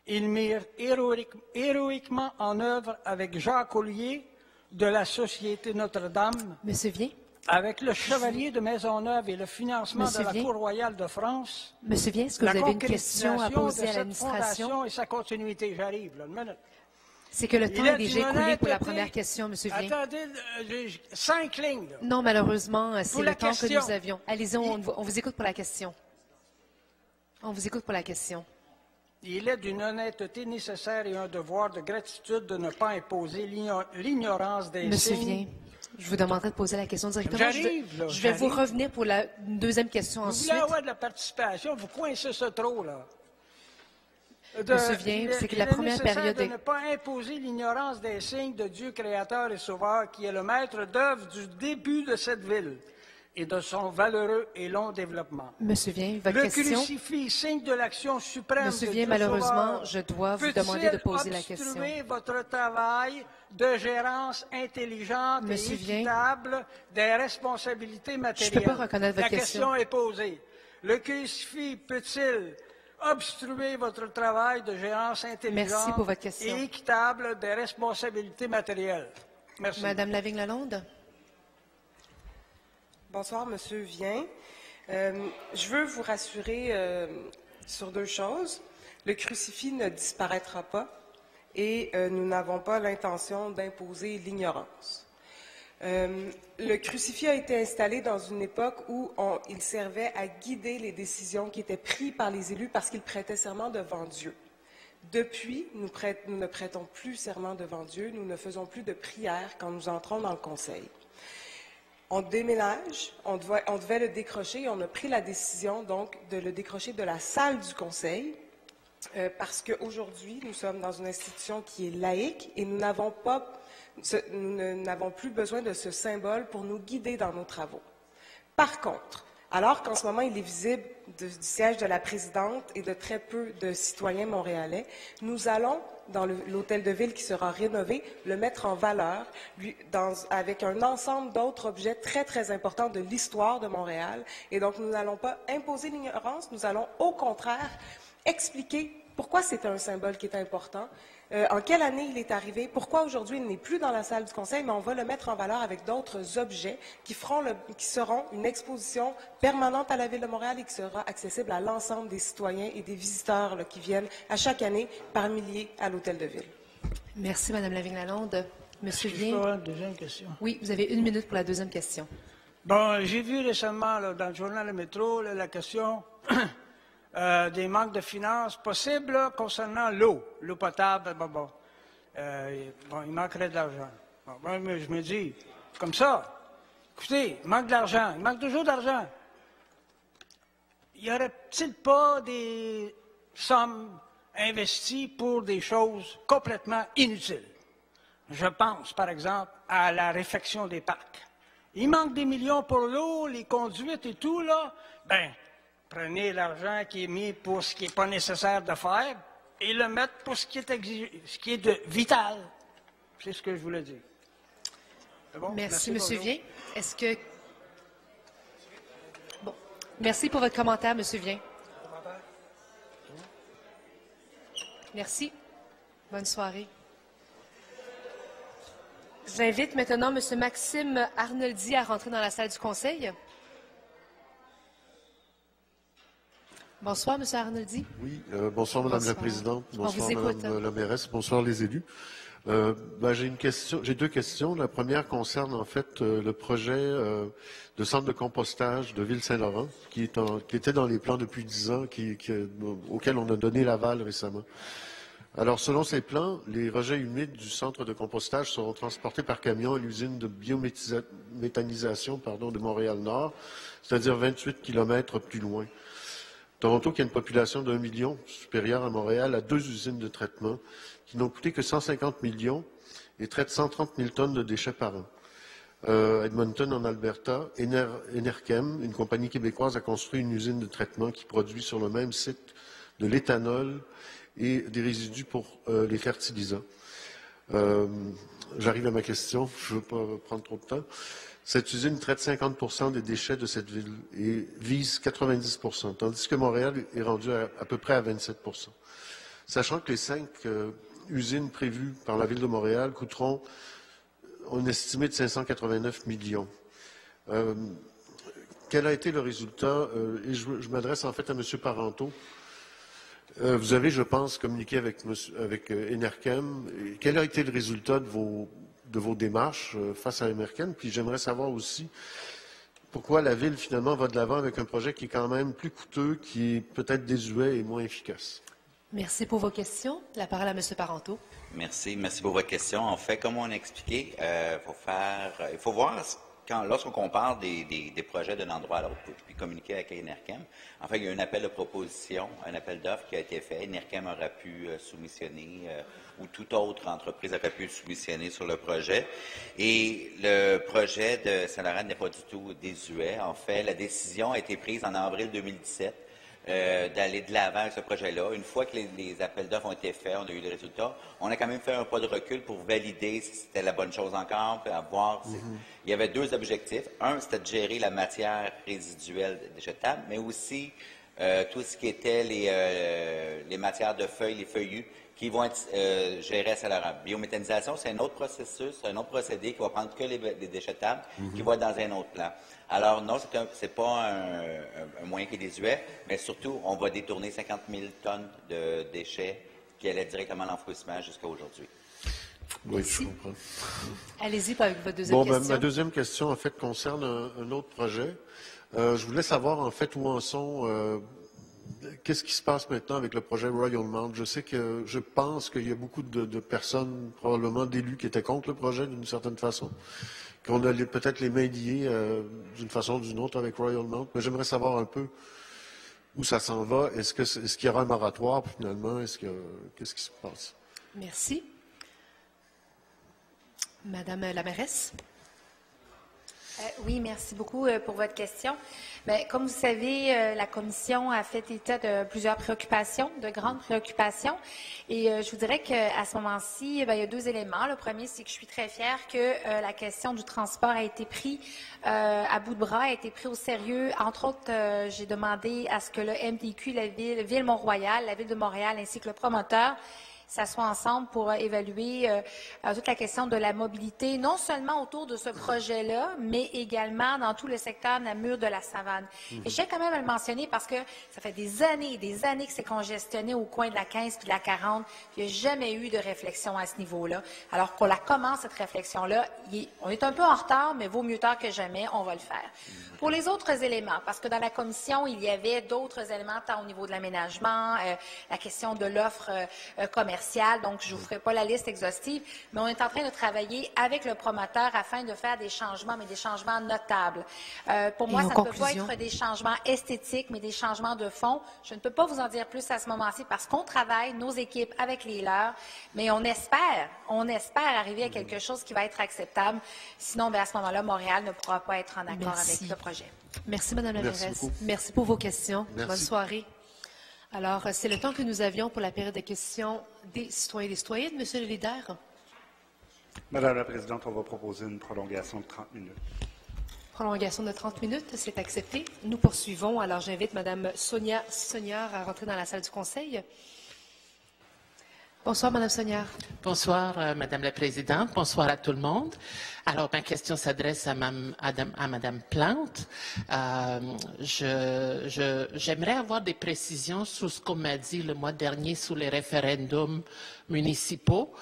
Ils mirent héroïquement en œuvre avec Jacques Ollier de la Société Notre-Dame, Monsieur Vien, avec le Chevalier de Maisonneuve et le financement Monsieur de la Vien, Cour royale de France. Monsieur Vien, est-ce que vous avez une question à poser à l'administration? Et sa continuité, j'arrive, là, une minute. C'est que le temps est déjà écoulé pour la première question, Monsieur Vien. Attendez, 5 lignes. Là. Non, malheureusement, c'est le temps question. que nous avions. Allez-y, on vous écoute pour la question. On vous écoute pour la question. Il est d'une honnêteté nécessaire et un devoir de gratitude de ne pas imposer l'ignorance des Monsieur signes. Vien, je vous demanderais de poser la question directement. J'arrive, là. Je vais vous revenir pour la deuxième question Vous ensuite. voulez avoir de la participation, vous coincez ça trop, là. Monsieur Vien, c'est que la première période... de ne pas imposer l'ignorance des signes de Dieu créateur et sauveur qui est le maître d'œuvre du début de cette ville et de son valeureux et long développement. Monsieur Vien, votre question... Le crucifix, signe de l'action suprême Monsieur de Vien, Dieu malheureusement, sauveur, je dois vous demander de poser la question. peut-il obstruer votre travail de gérance intelligente Monsieur et Vien, équitable des responsabilités matérielles? je ne peux pas reconnaître votre La question est posée. Le crucifix peut-il obstruer votre travail de gérance intelligente pour votre question. et équitable des responsabilités matérielles? Merci. Madame Lavigne-Lalonde. Bonsoir, Monsieur Vien. Je veux vous rassurer sur deux choses. Le crucifix ne disparaîtra pas et nous n'avons pas l'intention d'imposer l'ignorance. Le crucifix a été installé dans une époque où il servait à guider les décisions qui étaient prises par les élus parce qu'ils prêtaient serment devant Dieu. Depuis, nous ne prêtons plus serment devant Dieu, nous ne faisons plus de prière quand nous entrons dans le conseil. On déménage, on devait le décrocher et on a pris la décision donc de le décrocher de la salle du conseil parce qu'aujourd'hui, nous sommes dans une institution qui est laïque et nous n'avons plus besoin de ce symbole pour nous guider dans nos travaux. Par contre, Alors qu'en ce moment, il est visible du siège de la présidente et de très peu de citoyens montréalais, nous allons, dans l'hôtel de ville qui sera rénové, le mettre en valeur avec un ensemble d'autres objets très, très importants de l'histoire de Montréal. Et donc, nous n'allons pas imposer l'ignorance, nous allons au contraire expliquer pourquoi c'est un symbole qui est important, en quelle année il est arrivé, pourquoi aujourd'hui il n'est plus dans la salle du Conseil, mais on va le mettre en valeur avec d'autres objets qui seront une exposition permanente à la Ville de Montréal et qui sera accessible à l'ensemble des citoyens et des visiteurs là, qui viennent à chaque année par milliers à l'Hôtel de Ville. Merci, Mme Lavigne-Lalonde. Monsieur Vien. Je peux avoir une deuxième question? Oui, vous avez 1 minute pour la deuxième question. Bon, j'ai vu récemment là, dans le journal Le Métro la question des manques de finances possibles là, concernant l'eau potable. Bon, il manquerait de l'argent. Bon, mais je me dis, comme ça, écoutez, il manque d'argent, il manque toujours d'argent. Y aurait-il pas des sommes investies pour des choses complètement inutiles? Je pense, par exemple, à la réfection des parcs. Il manque des millions pour l'eau, les conduites et tout, là. Ben, prenez l'argent qui est mis pour ce qui n'est pas nécessaire de faire et le mettre pour ce qui est de vital. C'est ce que je voulais dire. Bon? Merci, M. Vien. Est-ce que... Bon. Merci pour votre commentaire, M. Vien. Merci. Bonne soirée. J'invite maintenant M. Maxime Arnoldi à rentrer dans la salle du Conseil. Bonsoir, M. Arnoldi. Oui, bonsoir, Mme la Présidente. Bonsoir, Mme la mairesse. Bonsoir, les élus. J'ai deux questions. La première concerne en fait le projet de centre de compostage de Ville-Saint-Laurent, qui était dans les plans depuis 10 ans, auquel on a donné l'aval récemment. Alors, selon ces plans, les rejets humides du centre de compostage seront transportés par camion à l'usine de biométhanisation de Montréal-Nord, c'est-à-dire 28 kilomètres plus loin. Toronto, qui a une population d'1 million supérieure à Montréal, a 2 usines de traitement qui n'ont coûté que 150 millions et traitent 130 000 tonnes de déchets par an. Edmonton, en Alberta, Enerkem, une compagnie québécoise, a construit une usine de traitement qui produit sur le même site de l'éthanol et des résidus pour les fertilisants. J'arrive à ma question, je ne veux pas prendre trop de temps. Cette usine traite 50% des déchets de cette ville et vise 90%, tandis que Montréal est rendu à peu près à 27%. Sachant que les 5 usines prévues par la Ville de Montréal coûteront un estimé de 589 millions. Quel a été le résultat? Et je m'adresse en fait à M. Parenteau. Vous avez, je pense, communiqué avec Enerkem. Quel a été le résultat de vos démarches face à Enerkem? Puis j'aimerais savoir aussi pourquoi la Ville, finalement, va de l'avant avec un projet qui est quand même plus coûteux, qui est peut-être désuet et moins efficace. Merci pour vos questions. La parole à M. Parenteau. Merci pour votre question. En fait, comme on a expliqué, il faut voir, lorsqu'on compare des projets d'un endroit à l'autre, puis communiquer avec Enerkem, en fait, il y a un appel de proposition, un appel d'offres qui a été fait. Enerkem aura pu soumissionner, ou toute autre entreprise aurait pu soumissionner sur le projet. Et le projet de Saint-Laurent n'est pas du tout désuet. En fait, la décision a été prise en avril 2017. D'aller de l'avant avec ce projet-là. Une fois que les appels d'offres ont été faits, on a eu les résultats, on a quand même fait un pas de recul pour valider si c'était la bonne chose encore, puis à voir. Il y avait 2 objectifs. Un, c'était de gérer la matière résiduelle déjetable, mais aussi tout ce qui était les matières de feuilles, les feuillus, qui vont être gérés à Saint-Laurent. Biométhanisation, c'est un autre processus, un autre procédé qui va prendre que les déjetables, qui va être dans un autre plan. Alors non, c'est pas un moyen qui est désuet, mais surtout, on va détourner 50 000 tonnes de déchets qui allaient directement à l'enfouissement jusqu'à aujourd'hui. Oui, je comprends. Allez-y avec votre deuxième question. Ma deuxième question, en fait, concerne un autre projet. Je voulais savoir, en fait, où en sont... Qu'est-ce qui se passe maintenant avec le projet Royal Mount? Je pense qu'il y a beaucoup de personnes, probablement d'élus, qui étaient contre le projet d'une certaine façon, qu'on a peut-être les mains liées d'une façon ou d'une autre avec Royal Mount. Mais j'aimerais savoir un peu où ça s'en va. Est-ce qu'il y aura un moratoire finalement? Qu'est-ce qui se passe? Merci. Madame la mairesse. Oui, merci beaucoup pour votre question. Bien, comme vous savez, la Commission a fait état de plusieurs préoccupations, de grandes préoccupations. Et je vous dirais qu'à ce moment-ci, il y a deux éléments. Le premier, c'est que je suis très fière que la question du transport a été prise à bout de bras, a été prise au sérieux. Entre autres, j'ai demandé à ce que le MTQ, la Ville Mont-Royal, la Ville de Montréal ainsi que le promoteur s'assoient ensemble pour évaluer toute la question de la mobilité, non seulement autour de ce projet-là, mais également dans tout le secteur Namur de la Savane. Et je tiens quand même à le mentionner parce que ça fait des années que c'est congestionné au coin de la 15 puis de la 40. Il n'y a jamais eu de réflexion à ce niveau-là. Alors qu'on la commence, cette réflexion-là, on est un peu en retard, mais vaut mieux tard que jamais, on va le faire. Pour les autres éléments, parce que dans la commission, il y avait d'autres éléments, tant au niveau de l'aménagement, la question de l'offre commerciale, donc je ne vous ferai pas la liste exhaustive, mais on est en train de travailler avec le promoteur afin de faire des changements, mais des changements notables. Pour moi, ça ne peut pas être des changements esthétiques, mais des changements de fond. Je ne peux pas vous en dire plus à ce moment-ci parce qu'on travaille, nos équipes, avec les leurs, mais on espère arriver à quelque chose qui va être acceptable. Sinon, à ce moment-là, Montréal ne pourra pas être en accord avec le projet. Merci, Mme la mairesse. Merci pour vos questions. Merci. Bonne soirée. Alors, c'est le temps que nous avions pour la période de questions des citoyens et des citoyennes. Monsieur le leader. Madame la Présidente, on va proposer une prolongation de 30 minutes. Prolongation de 30 minutes, c'est accepté. Nous poursuivons. Alors, j'invite Mme Sonia Sognard à rentrer dans la salle du Conseil. Bonsoir, Mme Sognard. Bonsoir, Madame la Présidente. Bonsoir à tout le monde. Alors, ma question s'adresse à Madame Plante. J'aimerais avoir des précisions sur ce qu'on m'a dit le mois dernier sur les référendums municipaux.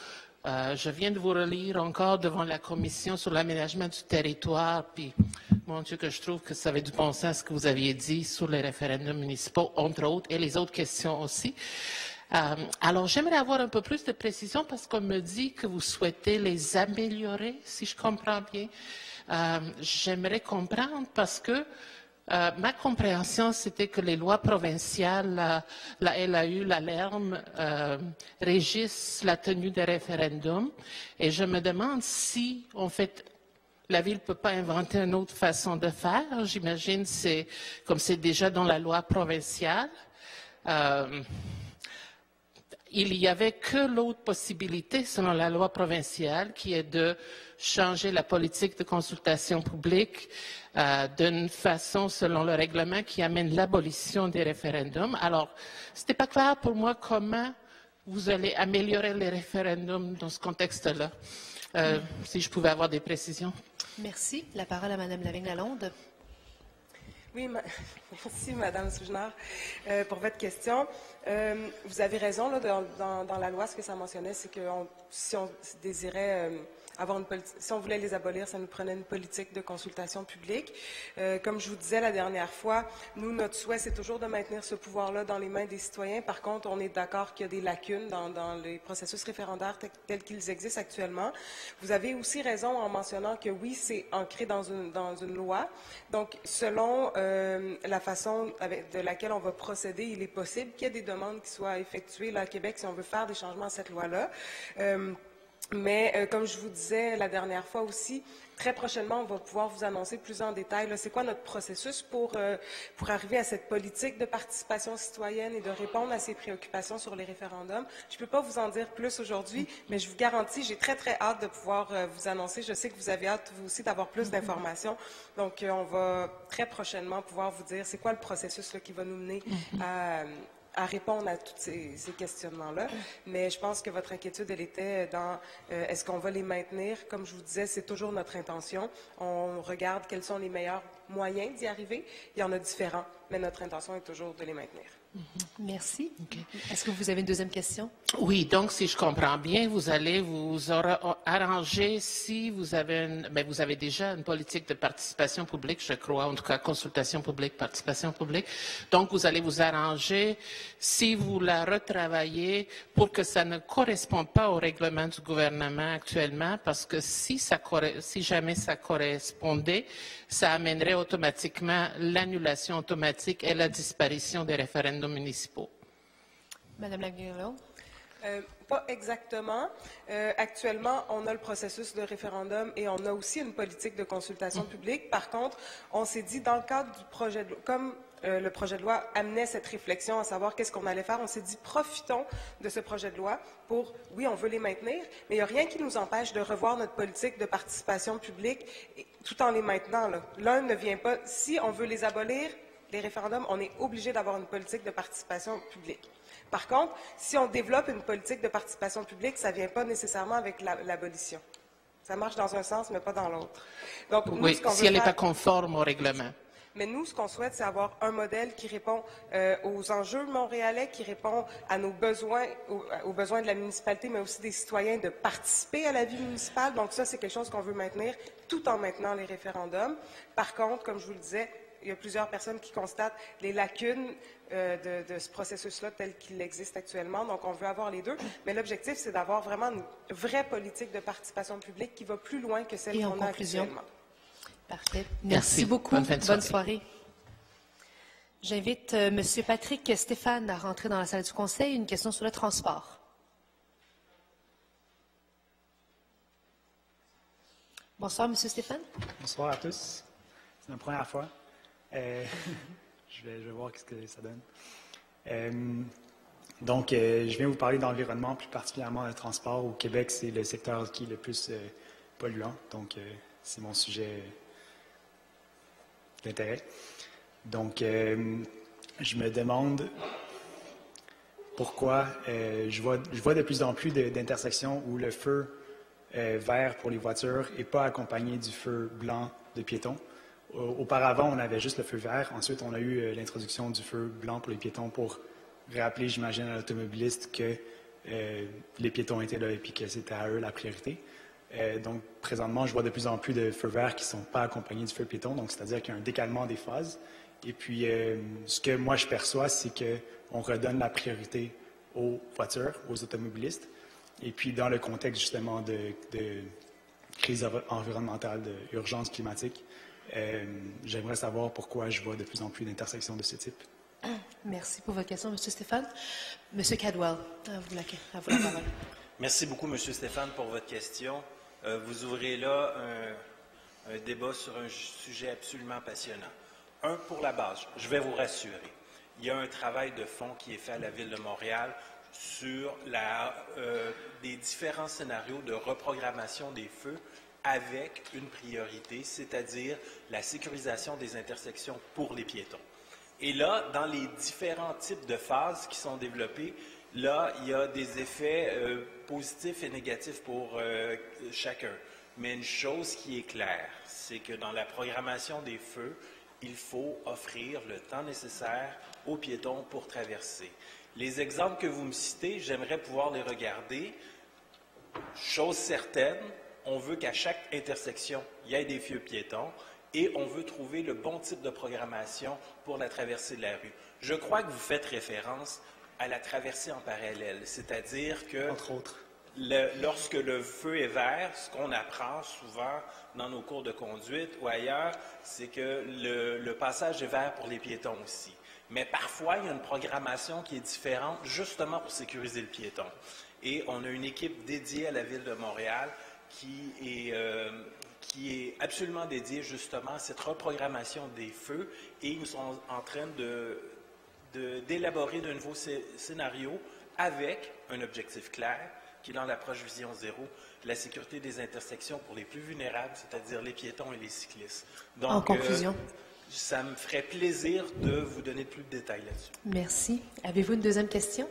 Je viens de vous relire encore devant la Commission sur l'aménagement du territoire, puis, mon Dieu, que je trouve que ça avait du bon sens ce que vous aviez dit sur les référendums municipaux, entre autres, et les autres questions aussi. Alors, j'aimerais avoir un peu plus de précision parce qu'on me dit que vous souhaitez les améliorer, si je comprends bien. J'aimerais comprendre parce que ma compréhension, c'était que les lois provinciales, la LAU, la LERM, régissent la tenue des référendums. Et je me demande si, en fait, la Ville ne peut pas inventer une autre façon de faire. J'imagine c'est comme c'est déjà dans la loi provinciale. Il n'y avait que l'autre possibilité, selon la loi provinciale, qui est de changer la politique de consultation publique d'une façon, selon le règlement, qui amène l'abolition des référendums. Alors, ce n'était pas clair pour moi comment vous allez améliorer les référendums dans ce contexte-là. Si je pouvais avoir des précisions. Merci. La parole à Mme Lavigne-Lalonde. Oui, merci, Mme Soujnard, pour votre question. Vous avez raison, là, dans la loi, ce que ça mentionnait, c'est que si on désirait avoir une politique, si on voulait les abolir, ça nous prenait une politique de consultation publique. Comme je vous disais la dernière fois, nous, notre souhait, c'est toujours de maintenir ce pouvoir-là dans les mains des citoyens. Par contre, on est d'accord qu'il y a des lacunes dans les processus référendaires tels qu'ils existent actuellement. Vous avez aussi raison en mentionnant que oui, c'est ancré dans une loi. Donc, selon la façon de laquelle on va procéder, il est possible qu'il y ait des demandes qui soient effectuées là, à Québec si on veut faire des changements à cette loi-là. Mais comme je vous disais la dernière fois aussi, très prochainement, on va pouvoir vous annoncer plus en détail c'est quoi notre processus pour arriver à cette politique de participation citoyenne et de répondre à ces préoccupations sur les référendums. Je ne peux pas vous en dire plus aujourd'hui, mais je vous garantis, j'ai très, très hâte de pouvoir vous annoncer. Je sais que vous avez hâte, vous aussi, d'avoir plus d'informations. Donc, on va très prochainement pouvoir vous dire c'est quoi le processus là, qui va nous mener à répondre à tous ces questionnements-là. Mais je pense que votre inquiétude, elle était dans est-ce qu'on va les maintenir? Comme je vous disais, c'est toujours notre intention. On regarde quels sont les meilleurs moyens d'y arriver. Il y en a différents, mais notre intention est toujours de les maintenir. Merci. Okay. Est-ce que vous avez une deuxième question? Oui, donc si je comprends bien, vous allez vous arranger si vous avez vous avez déjà une politique de participation publique, je crois, en tout cas consultation publique, participation publique. Donc vous allez vous arranger si vous la retravaillez pour que ça ne corresponde pas au règlement du gouvernement actuellement, parce que si jamais ça correspondait, ça amènerait automatiquement l'annulation automatique et la disparition des référendums municipaux. Madame Laguerre. Pas exactement. Actuellement, on a le processus de référendum et on a aussi une politique de consultation publique. Par contre, on s'est dit, dans le cadre du projet de loi, comme le projet de loi amenait cette réflexion à savoir qu'est-ce qu'on allait faire, on s'est dit, profitons de ce projet de loi pour, oui, on veut les maintenir, mais il n'y a rien qui nous empêche de revoir notre politique de participation publique tout en les maintenant. L'un ne vient pas. Si on veut les abolir, les référendums, on est obligé d'avoir une politique de participation publique. Par contre, si on développe une politique de participation publique, ça ne vient pas nécessairement avec l'abolition. Ça marche dans un sens, mais pas dans l'autre. Donc, nous, oui, si elle n'est pas conforme au règlement. Mais nous, ce qu'on souhaite, c'est avoir un modèle qui répond aux enjeux montréalais, qui répond à nos besoins, aux besoins de la municipalité, mais aussi des citoyens de participer à la vie municipale. Donc ça, c'est quelque chose qu'on veut maintenir, tout en maintenant les référendums. Par contre, comme je vous le disais, il y a plusieurs personnes qui constatent les lacunes de ce processus-là tel qu'il existe actuellement. Donc, on veut avoir les deux. Mais l'objectif, c'est d'avoir vraiment une vraie politique de participation publique qui va plus loin que celle qu'on a actuellement. Parfait. Merci beaucoup. Bonne soirée. J'invite M. Patrick Stéphane à rentrer dans la salle du Conseil. Une question sur le transport. Bonsoir, M. Stéphane. Bonsoir à tous. C'est la première fois. Je vais voir ce que ça donne. Donc, je viens vous parler d'environnement, plus particulièrement le transport. Au Québec, c'est le secteur qui est le plus polluant. Donc, c'est mon sujet d'intérêt. Donc, je me demande pourquoi je vois de plus en plus d'intersections où le feu vert pour les voitures n'est pas accompagné du feu blanc de piétons. Auparavant, on avait juste le feu vert. Ensuite, on a eu l'introduction du feu blanc pour les piétons pour rappeler, j'imagine, à l'automobiliste que les piétons étaient là et puis que c'était à eux la priorité. Donc, présentement, je vois de plus en plus de feux verts qui ne sont pas accompagnés du feu piéton. Donc, c'est-à-dire qu'il y a un décalement des phases. Et puis, ce que moi, je perçois, c'est qu'on redonne la priorité aux voitures, aux automobilistes. Et puis, dans le contexte, justement, de crise environnementale, d'urgence climatique, j'aimerais savoir pourquoi je vois de plus en plus d'intersections de ce type. Merci pour votre question, M. Stéphane. M. Cadwell, à vous la parole. Merci beaucoup, M. Stéphane, pour votre question. Vous ouvrez là un débat sur un sujet absolument passionnant. Pour la base, je vais vous rassurer. Il y a un travail de fond qui est fait à la Ville de Montréal sur des différents scénarios de reprogrammation des feux avec une priorité, c'est-à-dire la sécurisation des intersections pour les piétons. Et là, dans les différents types de phases qui sont développées, là, il y a des effets positifs et négatifs pour chacun. Mais une chose qui est claire, c'est que dans la programmation des feux, il faut offrir le temps nécessaire aux piétons pour traverser. Les exemples que vous me citez, j'aimerais pouvoir les regarder. Chose certaine, on veut qu'à chaque intersection, il y ait des feux piétons et on veut trouver le bon type de programmation pour la traversée de la rue. Je crois que vous faites référence à la traversée en parallèle, c'est-à-dire que, entre autres, lorsque le feu est vert, ce qu'on apprend souvent dans nos cours de conduite ou ailleurs, c'est que le passage est vert pour les piétons aussi. Mais parfois, il y a une programmation qui est différente justement pour sécuriser le piéton. Et on a une équipe dédiée à la Ville de Montréal qui est absolument dédiée justement à cette reprogrammation des feux et ils sont en train d'élaborer de nouveaux scénarios avec un objectif clair qui est dans l'approche Vision Zéro, la sécurité des intersections pour les plus vulnérables, c'est-à-dire les piétons et les cyclistes. Donc, en conclusion, ça me ferait plaisir de vous donner plus de détails là-dessus. Merci. Avez-vous une deuxième question?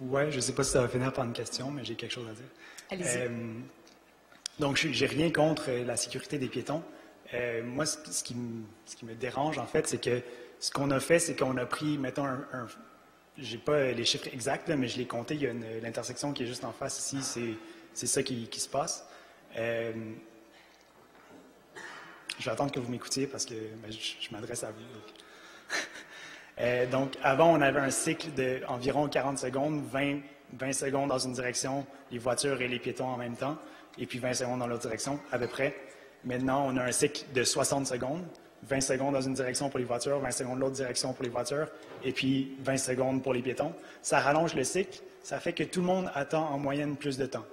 Oui, je ne sais pas si ça va finir par une question, mais j'ai quelque chose à dire. Allez-y. Donc, je n'ai rien contre la sécurité des piétons. Moi, ce qui me dérange, en fait, c'est que ce qu'on a fait, c'est qu'on a pris, mettons, je n'ai pas les chiffres exacts, là, mais je l'ai compté, il y a l'intersection qui est juste en face ici, c'est ça qui se passe. Je vais attendre que vous m'écoutiez parce que je m'adresse à vous. Donc, avant, on avait un cycle d'environ 40 secondes, 20 secondes dans une direction, les voitures et les piétons en même temps, et puis 20 secondes dans l'autre direction, à peu près. Maintenant, on a un cycle de 60 secondes, 20 secondes dans une direction pour les voitures, 20 secondes dans l'autre direction pour les voitures, et puis 20 secondes pour les piétons. Ça rallonge le cycle, ça fait que tout le monde attend en moyenne plus de temps.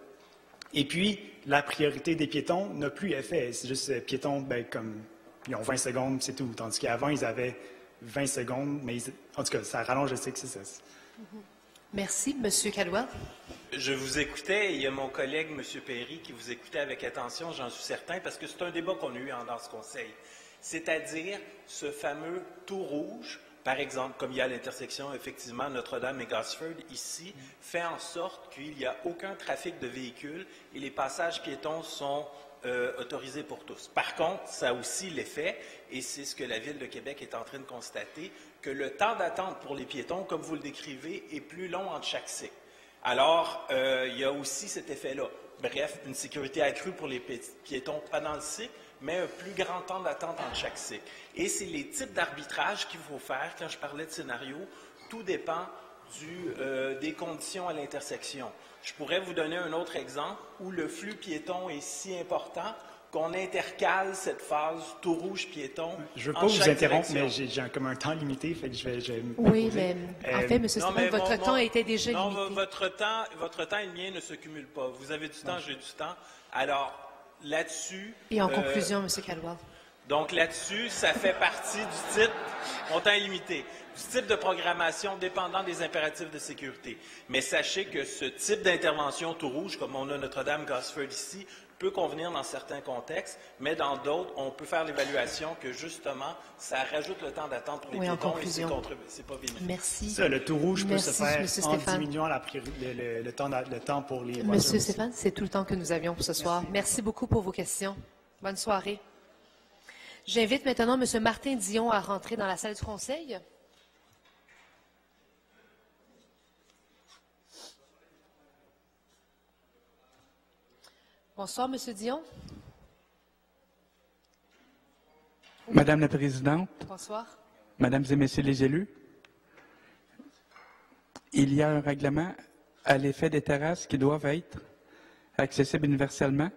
Et puis, la priorité des piétons n'a plus effet. C'est juste piétons, comme ils ont 20 secondes, c'est tout. Tandis qu'avant, ils avaient 20 secondes, mais en tout cas, ça rallonge le cycle, c'est ça. Merci. Monsieur Caldwell. Je vous écoutais, et il y a mon collègue, M. Perry, qui vous écoutait avec attention, j'en suis certain, parce que c'est un débat qu'on a eu dans ce conseil. C'est-à-dire ce fameux tout rouge, par exemple, comme il y a à l'intersection, effectivement, Notre-Dame et Gosford, ici, fait en sorte qu'il n'y a aucun trafic de véhicules et les passages piétons sont autorisés pour tous. Par contre, ça a aussi l'effet, et c'est ce que la Ville de Québec est en train de constater, que le temps d'attente pour les piétons, comme vous le décrivez, est plus long entre chaque cycle. Alors, il y a aussi cet effet-là. Bref, une sécurité accrue pour les piétons, pas dans le cycle, mais un plus grand temps d'attente entre chaque cycle. Et c'est les types d'arbitrage qu'il faut faire. Quand je parlais de scénario, tout dépend des conditions à l'intersection. Je pourrais vous donner un autre exemple où le flux piéton est si important qu'on intercale cette phase tout rouge piéton. Je ne veux pas vous interrompre, mais j'ai comme un temps limité, fait que je vais Oui, mais en fait, M. Stéphane, votre temps était déjà limité. Non, votre temps et le mien ne se cumulent pas. Vous avez du temps, j'ai du temps. Alors, là-dessus... Et en conclusion, M. Caldwell. Donc, là-dessus, ça fait partie du titre, mon temps est limité, du type de programmation dépendant des impératifs de sécurité. Mais sachez que ce type d'intervention tout rouge, comme on a Notre-Dame-Gosford ici, peut convenir dans certains contextes, mais dans d'autres, on peut faire l'évaluation que, justement, ça rajoute le temps d'attente pour les piétons et c'est pas bénéfique. Merci. Ça, le tout rouge peut se faire en diminuant le temps pour les voitures. Monsieur Stéphane, c'est tout le temps que nous avions pour ce soir. Merci beaucoup pour vos questions. Bonne soirée. J'invite maintenant M. Martin Dion à rentrer dans la salle du Conseil. Bonsoir, M. Dion. Madame la Présidente. Bonsoir. Mesdames et Messieurs les élus, il y a un règlement à l'effet des terrasses qui doivent être accessibles universellement.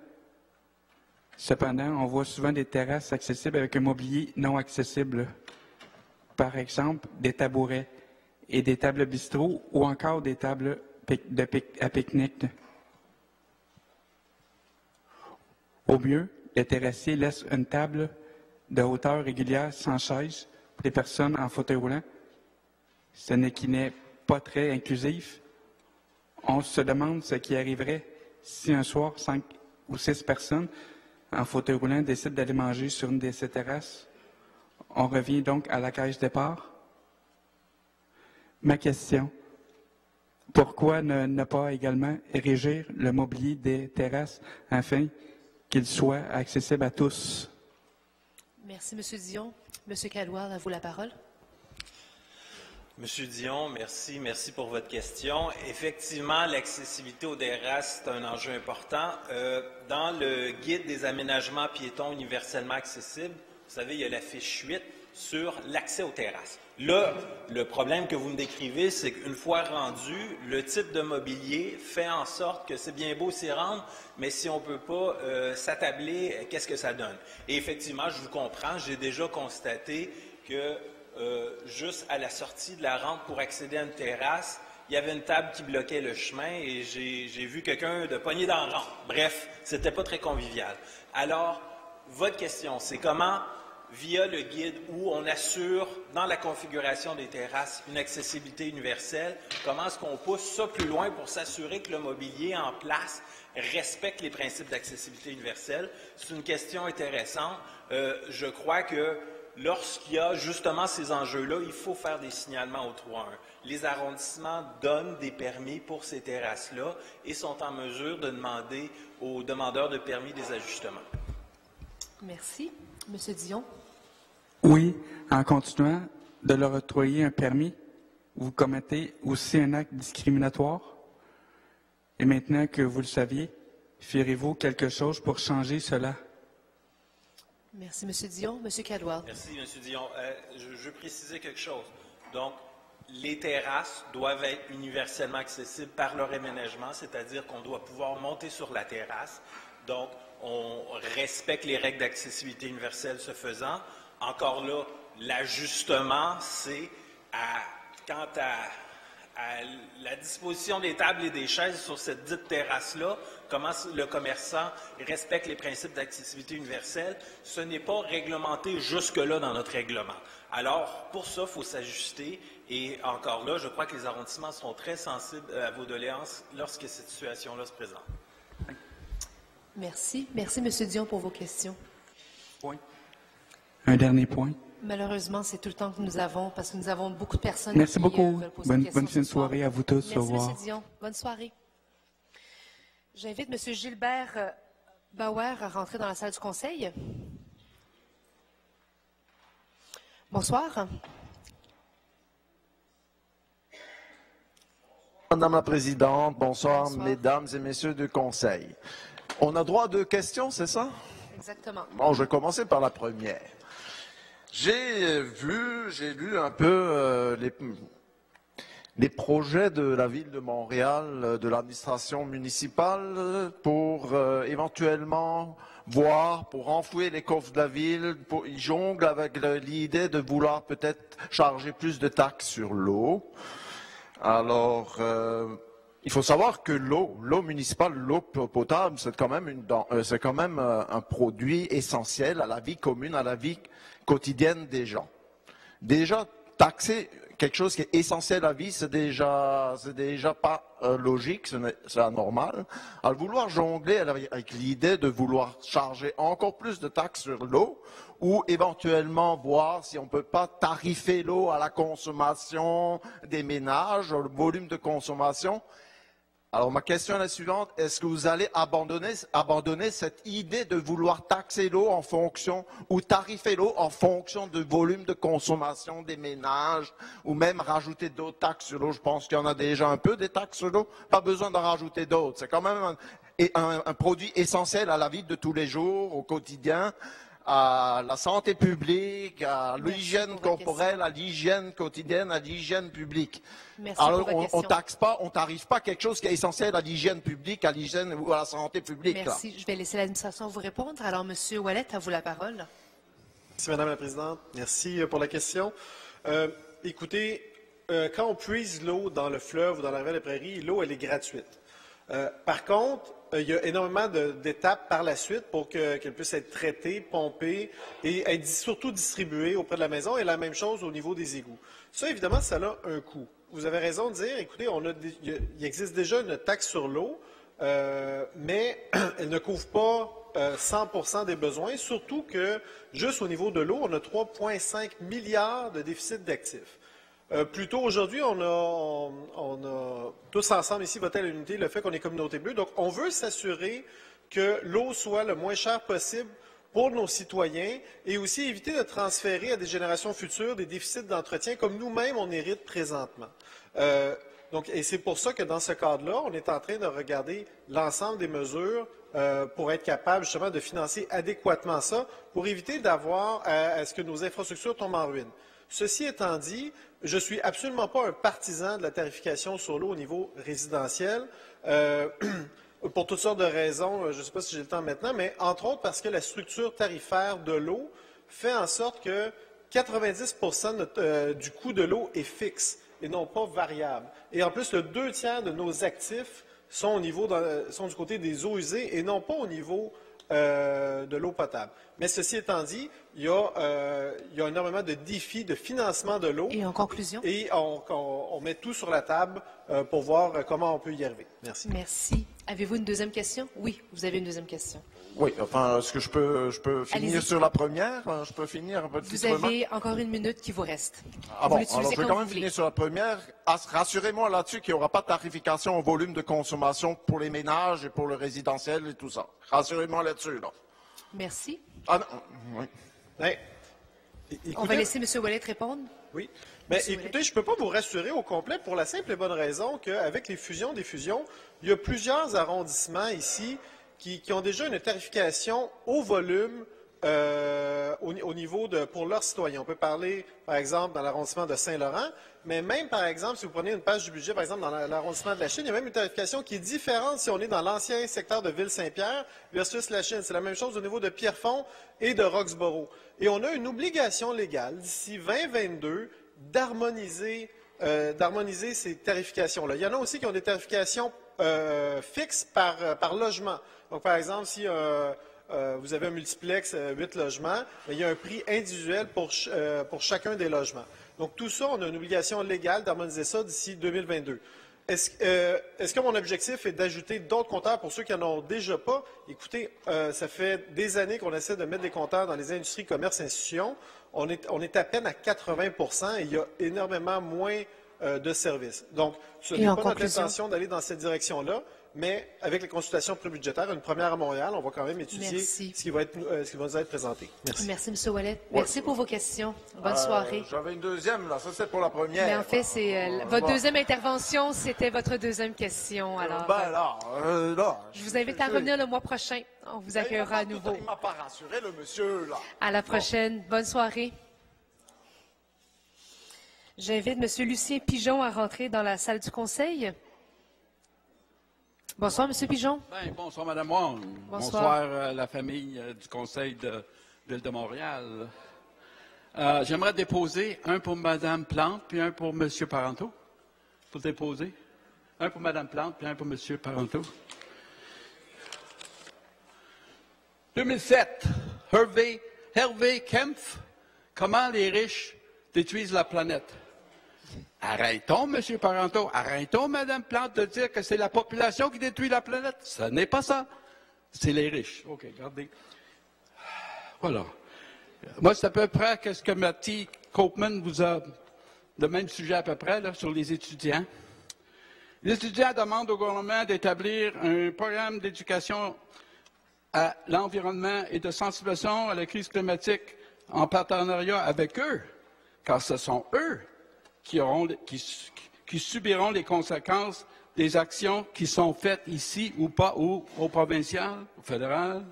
Cependant, on voit souvent des terrasses accessibles avec un mobilier non accessible. Par exemple, des tabourets et des tables bistrot ou encore des tables à pique-nique. Au mieux, les terrassiers laissent une table de hauteur régulière sans chaise pour les personnes en fauteuil roulant. Ce n'est pas très inclusif. On se demande ce qui arriverait si un soir, 5 ou 6 personnes en fauteuil roulant décident d'aller manger sur une de ces terrasses. On revient donc à la cage départ. Ma question, pourquoi ne pas également érigir le mobilier des terrasses afin qu'il soit accessible à tous? Merci, M. Dion. M. Caldwell, à vous la parole. Monsieur Dion, merci. Merci pour votre question. Effectivement, l'accessibilité aux terrasses, c'est un enjeu important. Dans le guide des aménagements piétons universellement accessibles, vous savez, il y a la fiche 8 sur l'accès aux terrasses. Là, le problème que vous me décrivez, c'est qu'une fois rendu, le type de mobilier fait en sorte que c'est bien beau s'y rendre, mais si on ne peut pas s'attabler, qu'est-ce que ça donne? Et effectivement, je vous comprends, j'ai déjà constaté que juste à la sortie de la rampe pour accéder à une terrasse, il y avait une table qui bloquait le chemin et j'ai vu quelqu'un de pogné dans la rampe. Bref, c'était pas très convivial. Alors, votre question, c'est comment, via le guide où on assure dans la configuration des terrasses une accessibilité universelle, comment est-ce qu'on pousse ça plus loin pour s'assurer que le mobilier en place respecte les principes d'accessibilité universelle? C'est une question intéressante. Je crois que lorsqu'il y a justement ces enjeux-là, il faut faire des signalements au 3.1. Les arrondissements donnent des permis pour ces terrasses-là et sont en mesure de demander aux demandeurs de permis des ajustements. Merci. M. Dion. Oui, en continuant de leur octroyer un permis, vous commettez aussi un acte discriminatoire. Et maintenant que vous le saviez, ferez-vous quelque chose pour changer cela? Merci, M. Dion. M. Caldwell. Merci, M. Dion. Je veux préciser quelque chose. Donc, les terrasses doivent être universellement accessibles par leur aménagement, c'est-à-dire qu'on doit pouvoir monter sur la terrasse. Donc, on respecte les règles d'accessibilité universelle ce faisant. Encore là, l'ajustement, c'est quant à la disposition des tables et des chaises sur cette dite terrasse-là, comment le commerçant respecte les principes d'accessibilité universelle, ce n'est pas réglementé jusque-là dans notre règlement. Alors, pour ça, il faut s'ajuster. Et encore là, je crois que les arrondissements seront très sensibles à vos doléances lorsque cette situation-là se présente. Merci. Merci, M. Dion, pour vos questions. Point. Un dernier point. Malheureusement, c'est tout le temps que nous avons, parce que nous avons beaucoup de personnes Merci qui beaucoup. veulent poser des questions Bonne fin de soirée à vous tous. Merci, Au revoir. M. Dion. Bonne soirée. J'invite M. Gilbert Bauer à rentrer dans la salle du Conseil. Bonsoir. Madame la Présidente, bonsoir, Mesdames et Messieurs du Conseil. On a droit à 2 questions, c'est ça? Exactement. Bon, je vais commencer par la première. J'ai lu un peu les projets de la Ville de Montréal, de l'administration municipale, pour éventuellement voir, pour enfouir les coffres de la Ville, ils jonglent avec l'idée de vouloir peut-être charger plus de taxes sur l'eau. Alors, il faut savoir que l'eau municipale, l'eau potable, c'est quand même un produit essentiel à la vie commune, à la vie quotidienne des gens. Déjà, taxer quelque chose qui est essentiel à la vie, c'est déjà pas logique, c'est anormal. À vouloir jongler avec l'idée de vouloir charger encore plus de taxes sur l'eau, ou éventuellement voir si on ne peut pas tarifer l'eau à la consommation des ménages, le volume de consommation. Alors ma question est la suivante, est-ce que vous allez abandonner cette idée de vouloir taxer l'eau en fonction, ou tarifer l'eau en fonction du volume de consommation des ménages, ou même rajouter d'autres taxes sur l'eau? Je pense qu'il y en a déjà un peu des taxes sur l'eau, pas besoin d'en rajouter d'autres. C'est quand même un produit essentiel à la vie de tous les jours, au quotidien, à la santé publique, à l'hygiène corporelle, à l'hygiène quotidienne, à l'hygiène publique. Merci. Alors, pour votre question. on tarife pas quelque chose qui est essentiel à l'hygiène publique, à l'hygiène ou à la santé publique. Merci. Là. Je vais laisser l'administration vous répondre. Alors, M. Ouellet, à vous la parole. Merci, Madame la Présidente. Merci pour la question. Écoutez, quand on puise l'eau dans le fleuve ou dans la rivière des Prairies, l'eau, elle est gratuite. Par contre, il y a énormément d'étapes par la suite pour qu'elle puisse être traitée, pompée et être surtout distribuée auprès de la maison. Et la même chose au niveau des égouts. Ça, évidemment, ça a un coût. Vous avez raison de dire, écoutez, il existe déjà une taxe sur l'eau, mais elle ne couvre pas 100% des besoins, surtout que juste au niveau de l'eau, on a 3,5 milliards de déficit d'actifs. Plus tôt aujourd'hui, on a tous ensemble ici voté à l'unité le fait qu'on est communauté bleue. Donc, on veut s'assurer que l'eau soit le moins chère possible pour nos citoyens et aussi éviter de transférer à des générations futures des déficits d'entretien comme nous-mêmes on hérite présentement. Et c'est pour ça que dans ce cadre-là, on est en train de regarder l'ensemble des mesures pour être capable justement de financer adéquatement ça, pour éviter d'avoir à ce que nos infrastructures tombent en ruine. Ceci étant dit, je ne suis absolument pas un partisan de la tarification sur l'eau au niveau résidentiel, pour toutes sortes de raisons, je ne sais pas si j'ai le temps maintenant, mais entre autres parce que la structure tarifaire de l'eau fait en sorte que 90% du coût de l'eau est fixe et non pas variable. Et en plus, le 2/3 de nos actifs sont du côté des eaux usées et non pas au niveau de l'eau potable. Mais ceci étant dit, il y a énormément de défis de financement de l'eau. Et en conclusion? Et on met tout sur la table pour voir comment on peut y arriver. Merci. Merci. Avez-vous une deuxième question? Oui, vous avez une deuxième question. Oui, enfin, est-ce que je peux finir sur la première? Je peux finir un peu de Vous avez encore 1 minute qui vous reste. Ah bon, alors je vais quand même finir sur la première. Rassurez-moi là-dessus qu'il n'y aura pas de tarification au volume de consommation pour les ménages et pour le résidentiel et tout ça. Rassurez-moi là-dessus, là. Merci. Ah non, oui. Ouais. On va laisser M. Ouellet répondre. Oui. Mais écoutez, je ne peux pas vous rassurer au complet pour la simple et bonne raison qu'avec les fusions, il y a plusieurs arrondissements ici qui ont déjà une tarification au volume au niveau pour leurs citoyens. On peut parler, par exemple, dans l'arrondissement de Saint-Laurent, mais même, par exemple, si vous prenez une page du budget, par exemple, dans l'arrondissement de la Chine, il y a même une tarification qui est différente si on est dans l'ancien secteur de Ville-Saint-Pierre versus la Chine. C'est la même chose au niveau de Pierrefonds et de Roxborough. Et on a une obligation légale d'ici 2022 d'harmoniser d'harmoniser ces tarifications-là. Il y en a aussi qui ont des tarifications fixes par logement. Donc, par exemple, si vous avez un multiplex, 8 logements, il y a un prix individuel pour chacun des logements. Donc, tout ça, on a une obligation légale d'harmoniser ça d'ici 2022. Est-ce que mon objectif est d'ajouter d'autres compteurs pour ceux qui n'en ont déjà pas? Écoutez, ça fait des années qu'on essaie de mettre des compteurs dans les industries, commerces, institutions. On est à peine à 80% et il y a énormément moins de services. Donc, ce n'est pas notre intention d'aller dans cette direction-là, mais avec les consultations prébudgétaires, une première à Montréal, on va quand même étudier ce qui va nous être présenté. Merci. Merci, M. Ouellet. Merci pour vos questions. Bonne soirée. J'avais une deuxième, là. Ça, c'est pour la première. Mais en fait, c'est votre deuxième intervention, c'était votre deuxième question. Alors, je vous invite à revenir le mois prochain. On vous accueillera à nouveau. Il ne m'a pas rassuré, le monsieur, là. À la prochaine. Bonne soirée. J'invite M. Lucien Pigeon à rentrer dans la salle du Conseil. Bonsoir, M. Pigeon. Bien, bonsoir, Mme Wong. Bonsoir, la famille du Conseil de Ville de Montréal. J'aimerais déposer un pour Mme Plante, puis un pour M. Parenteau. Pour déposer. Un pour Mme Plante, puis un pour M. Parenteau. 2007, Hervé Kempf, comment les riches détruisent la planète. Arrêtons, M. Parenteau, arrêtons, Mme Plante, de dire que c'est la population qui détruit la planète. Ce n'est pas ça. C'est les riches. OK, regardez. Voilà. Moi, c'est à peu près ce que Matty Copeman vous a... Le même sujet à peu près, là, sur les étudiants. Les étudiants demandent au gouvernement d'établir un programme d'éducation à l'environnement et de sensibilisation à la crise climatique en partenariat avec eux, car ce sont eux qui subiront les conséquences des actions qui sont faites ici ou pas, ou au provincial, au fédéral.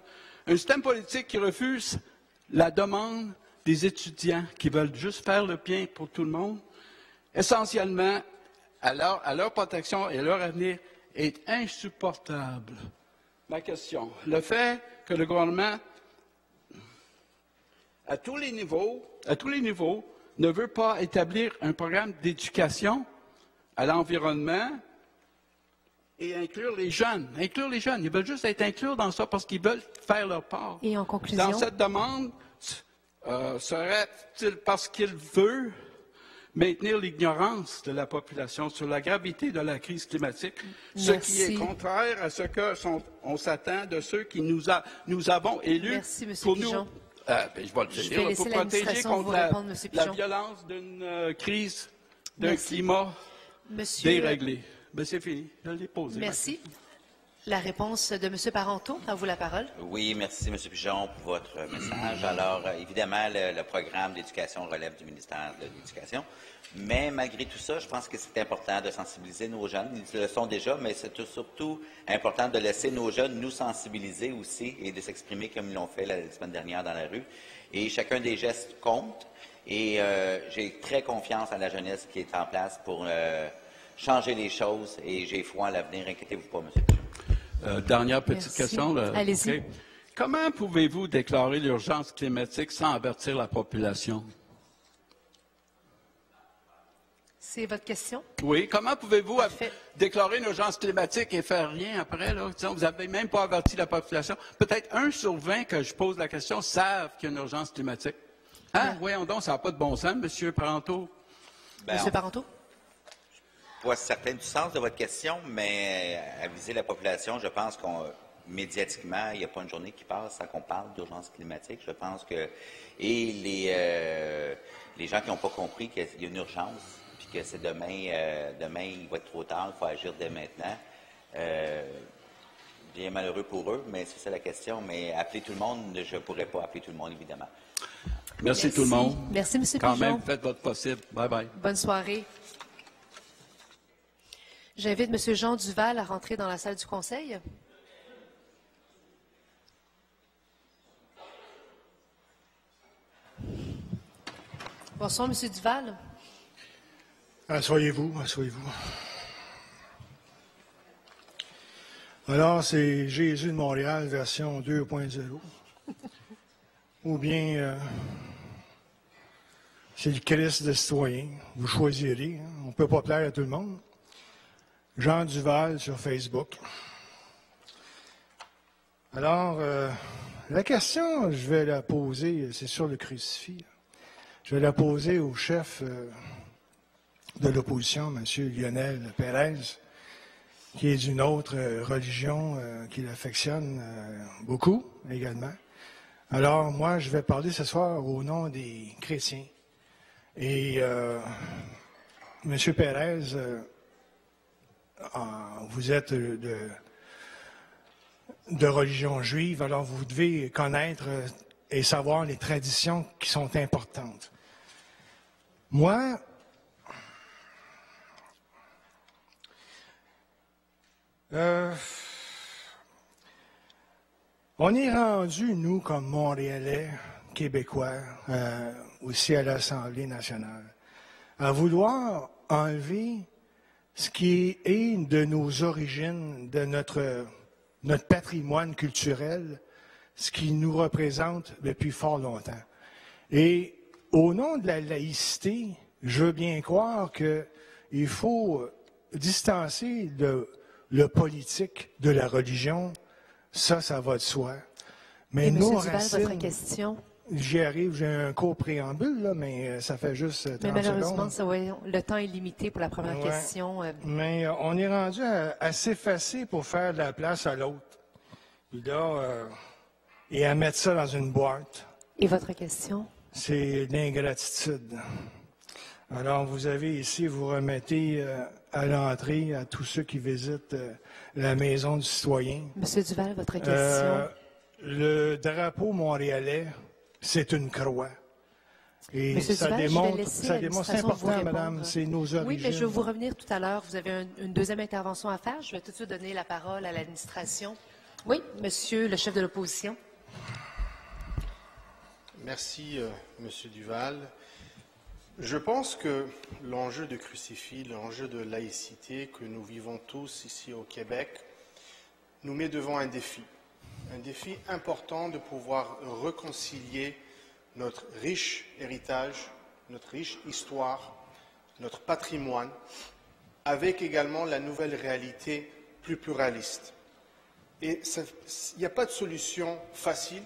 Un système politique qui refuse la demande des étudiants qui veulent juste faire le bien pour tout le monde, essentiellement à leur protection et à leur avenir, est insupportable. Ma question, le fait que le gouvernement, à tous les niveaux, ne veut pas établir un programme d'éducation à l'environnement et inclure les jeunes. Ils veulent juste être inclus dans ça parce qu'ils veulent faire leur part. Et en conclusion? Dans cette demande, serait-il parce qu'il veut maintenir l'ignorance de la population sur la gravité de la crise climatique, ce qui est contraire à ce qu'on s'attend de ceux qui nous avons élus pour nous. Je vais le dire, pour protéger contre la violence d'une crise, d'un climat déréglé. Ben, c'est fini, je l'ai posé. Merci. La réponse de M. Parenteau, à vous la parole. Oui, merci M. Pigeon pour votre message. Alors, évidemment, le programme d'éducation relève du ministère de l'Éducation, mais malgré tout ça, je pense que c'est important de sensibiliser nos jeunes. Ils le sont déjà, mais c'est surtout important de laisser nos jeunes nous sensibiliser aussi et de s'exprimer comme ils l'ont fait la semaine dernière dans la rue. Et chacun des gestes compte. Et j'ai très confiance à la jeunesse qui est en place pour changer les choses et j'ai foi en l'avenir. Inquiétez-vous pas, M. Pigeon. Dernière petite question. Allez-y. Okay. Comment pouvez-vous déclarer l'urgence climatique sans avertir la population? C'est votre question? Oui. Comment pouvez-vous déclarer une urgence climatique et faire rien après? Là? Disons, vous n'avez même pas averti la population. Peut-être 1 sur 20 que je pose la question savent qu'il y a une urgence climatique. Hein? Voyons donc, ça n'a pas de bon sens, M. Parenteau. M. Parenteau? Je ne suis pas certain du sens de votre question, mais aviser la population, je pense qu'on médiatiquement, il n'y a pas une journée qui passe sans qu'on parle d'urgence climatique. Je pense que les gens qui n'ont pas compris qu'il y a une urgence, puis que c'est demain, il va être trop tard, il faut agir dès maintenant. Bien malheureux pour eux, mais c'est ça la question. Mais appeler tout le monde, je ne pourrais pas appeler tout le monde, évidemment. Merci tout le monde. Merci, M. Pigeon. Quand même, faites votre possible. Bye-bye. Bonne soirée. J'invite M. Jean Duval à rentrer dans la salle du Conseil. Bonsoir, M. Duval. Asseyez-vous, asseyez-vous. Alors, c'est Jésus de Montréal, version 2.0. Ou bien c'est le Christ de citoyen. Vous choisirez. Hein. On ne peut pas plaire à tout le monde. Jean Duval sur Facebook. Alors, la question, je vais la poser, c'est sur le crucifix. Je vais la poser au chef de l'opposition, M. Lionel Pérez, qui est d'une autre religion qui l'affectionne beaucoup également. Alors, moi, je vais parler ce soir au nom des chrétiens. Et M. Pérez, vous êtes de religion juive, alors vous devez connaître et savoir les traditions qui sont importantes. Moi, on est rendu, nous, comme Montréalais, Québécois, aussi à l'Assemblée nationale, à vouloir enlever ce qui est de nos origines, de notre patrimoine culturel, ce qui nous représente depuis fort longtemps. Et au nom de la laïcité, je veux bien croire qu'il faut distancer le politique de la religion. Ça va de soi. Mais nous, Duval, racines, votre question? J'y arrive, j'ai un court préambule, là, mais ça fait juste 30 mais malheureusement, secondes. le temps est limité pour la première question. Mais on est rendu à s'effacer pour faire de la place à l'autre. Puis là, et à mettre ça dans une boîte. Et votre question? C'est l'ingratitude. Alors, vous avez ici, vous remettez à l'entrée à tous ceux qui visitent la Maison du citoyen. Monsieur Duval, votre question? Le drapeau montréalais, c'est une croix. Et Monsieur ça Duval, démontre, c'est important, madame, c'est nos origines. Oui, mais je vais vous revenir tout à l'heure. Vous avez une deuxième intervention à faire. Je vais tout de suite donner la parole à l'administration. Oui, monsieur le chef de l'opposition. Merci, monsieur Duval. Je pense que l'enjeu de crucifix, l'enjeu de laïcité que nous vivons tous ici au Québec, nous met devant un défi important de pouvoir réconcilier notre riche héritage, notre riche histoire, notre patrimoine, avec également la nouvelle réalité plus pluraliste. Et il n'y a pas de solution facile,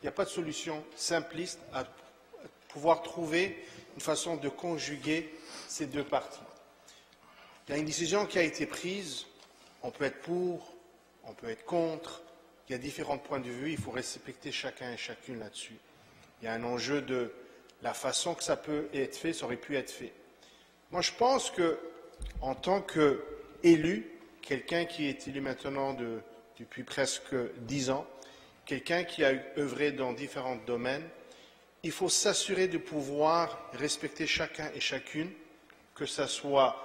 il n'y a pas de solution simpliste à pouvoir trouver une façon de conjuguer ces deux parties. Il y a une décision qui a été prise, on peut être pour, on peut être contre, il y a différents points de vue, il faut respecter chacun et chacune là-dessus. Il y a un enjeu de la façon que ça peut être fait, ça aurait pu être fait. Moi, je pense que, en tant qu'élu, quelqu'un qui est élu maintenant depuis presque 10 ans, quelqu'un qui a œuvré dans différents domaines, il faut s'assurer de pouvoir respecter chacun et chacune, que ce soit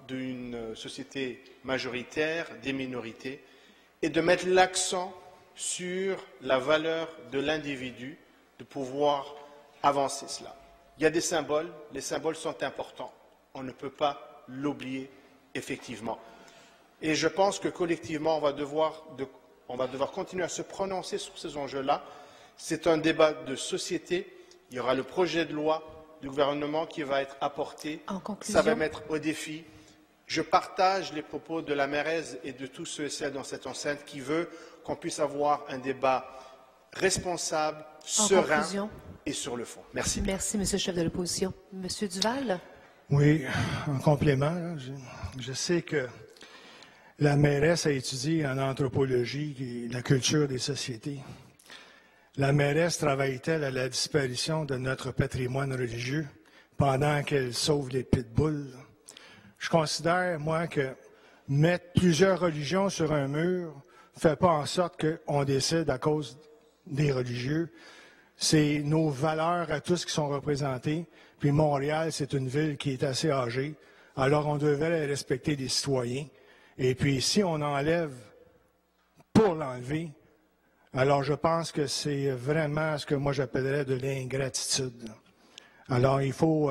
d'une société majoritaire, des minorités, et de mettre l'accent sur la valeur de l'individu, de pouvoir avancer cela. Il y a des symboles, les symboles sont importants. On ne peut pas l'oublier, effectivement. Et je pense que collectivement, on va devoir continuer à se prononcer sur ces enjeux-là. C'est un débat de société. Il y aura le projet de loi du gouvernement qui va être apporté. En conclusion, ça va mettre au défi. Je partage les propos de la mairesse et de tous ceux et celles dans cette enceinte qui veulent qu'on puisse avoir un débat responsable, serein et sur le fond. Merci. Merci, monsieur le chef de l'opposition. Monsieur Duval? Oui, en complément, là, je sais que la mairesse a étudié en anthropologie la culture des sociétés. La mairesse travaille-t-elle à la disparition de notre patrimoine religieux pendant qu'elle sauve les pitbulls? Je considère, moi, que mettre plusieurs religions sur un mur ne fait pas en sorte qu'on décide à cause des religieux. C'est nos valeurs à tous qui sont représentées. Puis Montréal, c'est une ville qui est assez âgée. Alors, on devrait respecter les citoyens. Et puis, si on enlève pour l'enlever, alors je pense que c'est vraiment ce que moi j'appellerais de l'ingratitude. Alors, il faut...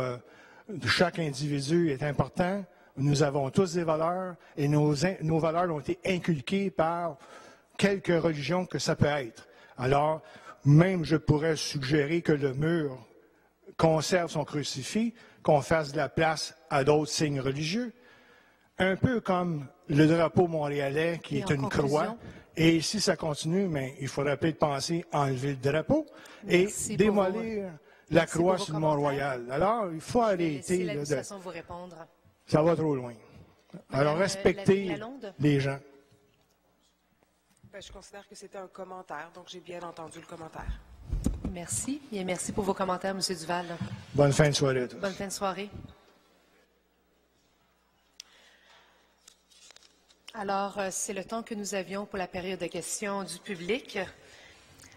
chaque individu est important. Nous avons tous des valeurs et nos valeurs ont été inculquées par quelque religion que ça peut être. Alors, même je pourrais suggérer que le mur conserve son crucifix, qu'on fasse de la place à d'autres signes religieux. Un peu comme le drapeau montréalais qui est une croix. Et si ça continue, mais il faudrait peut-être penser à enlever le drapeau et démolir la croix sur le Mont-Royal. Alors, il faut arrêter de vous répondre. Ça va trop loin. Alors, respectez les gens. Ben, je considère que c'était un commentaire, donc j'ai bien entendu le commentaire. Merci. Et merci pour vos commentaires, M. Duval. Bonne fin de soirée à tous. Bonne fin de soirée. Alors, c'est le temps que nous avions pour la période de questions du public.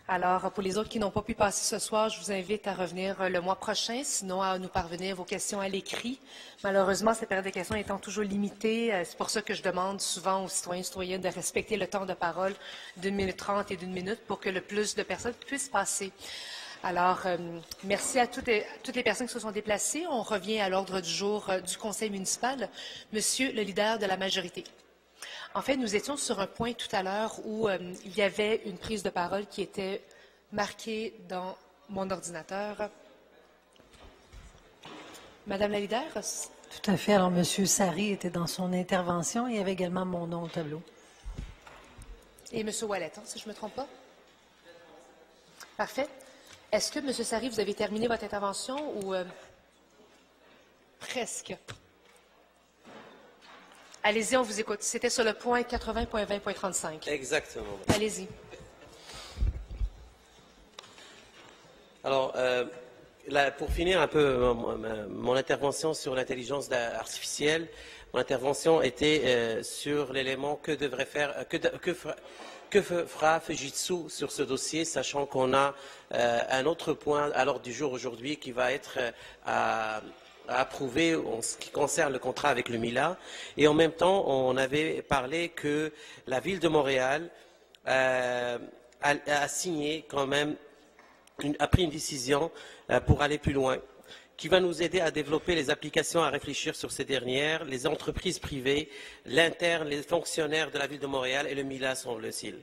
Alors, pour les autres qui n'ont pas pu passer ce soir, je vous invite à revenir le mois prochain, sinon à nous parvenir vos questions à l'écrit. Malheureusement, cette période de questions étant toujours limitée, c'est pour ça que je demande souvent aux citoyens et citoyennes de respecter le temps de parole d'1 minute 30 et d'1 minute pour que le plus de personnes puissent passer. Alors, merci à toutes les personnes qui se sont déplacées. On revient à l'ordre du jour du Conseil municipal. Monsieur le leader de la majorité. En fait, nous étions sur un point tout à l'heure où il y avait une prise de parole qui était marquée dans mon ordinateur. Madame la leader? Tout à fait. Alors, M. Sari était dans son intervention. Il y avait également mon nom au tableau. Et M. Ouellet, si je ne me trompe pas? Parfait. Est-ce que, M. Sari, vous avez terminé votre intervention ou presque? Allez-y, on vous écoute. C'était sur le point 80.20.35. Exactement. Allez-y. Alors, pour finir un peu mon intervention sur l'intelligence artificielle, mon intervention était sur l'élément que fera Fujitsu sur ce dossier, sachant qu'on a un autre point à l'ordre du jour aujourd'hui qui va être à approuver en ce qui concerne le contrat avec le MILA. Et en même temps, on avait parlé que la Ville de Montréal a signé quand même, a pris une décision pour aller plus loin, qui va nous aider à développer les applications, à réfléchir sur ces dernières, les entreprises privées, l'interne, les fonctionnaires de la Ville de Montréal et le MILA, semble-t-il.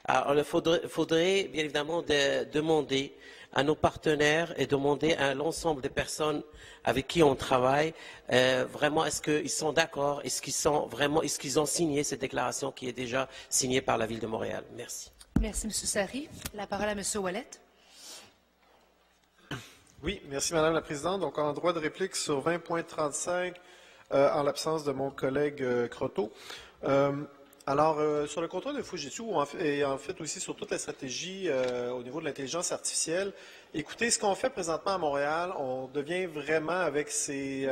Alors, il faudrait bien évidemment demander à nos partenaires et demander à l'ensemble des personnes avec qui on travaille, vraiment, est-ce qu'ils sont d'accord, est-ce qu'ils ont signé cette déclaration qui est déjà signée par la Ville de Montréal? Merci. Merci, M. Sari. La parole à M. Ouellet. Oui, merci, Madame la Présidente. Donc, en droit de réplique sur 20.35, en l'absence de mon collègue Croteau. Alors, sur le contrat de Fujitsu, et en fait aussi sur toute la stratégie au niveau de l'intelligence artificielle, écoutez, ce qu'on fait présentement à Montréal, on devient vraiment avec ces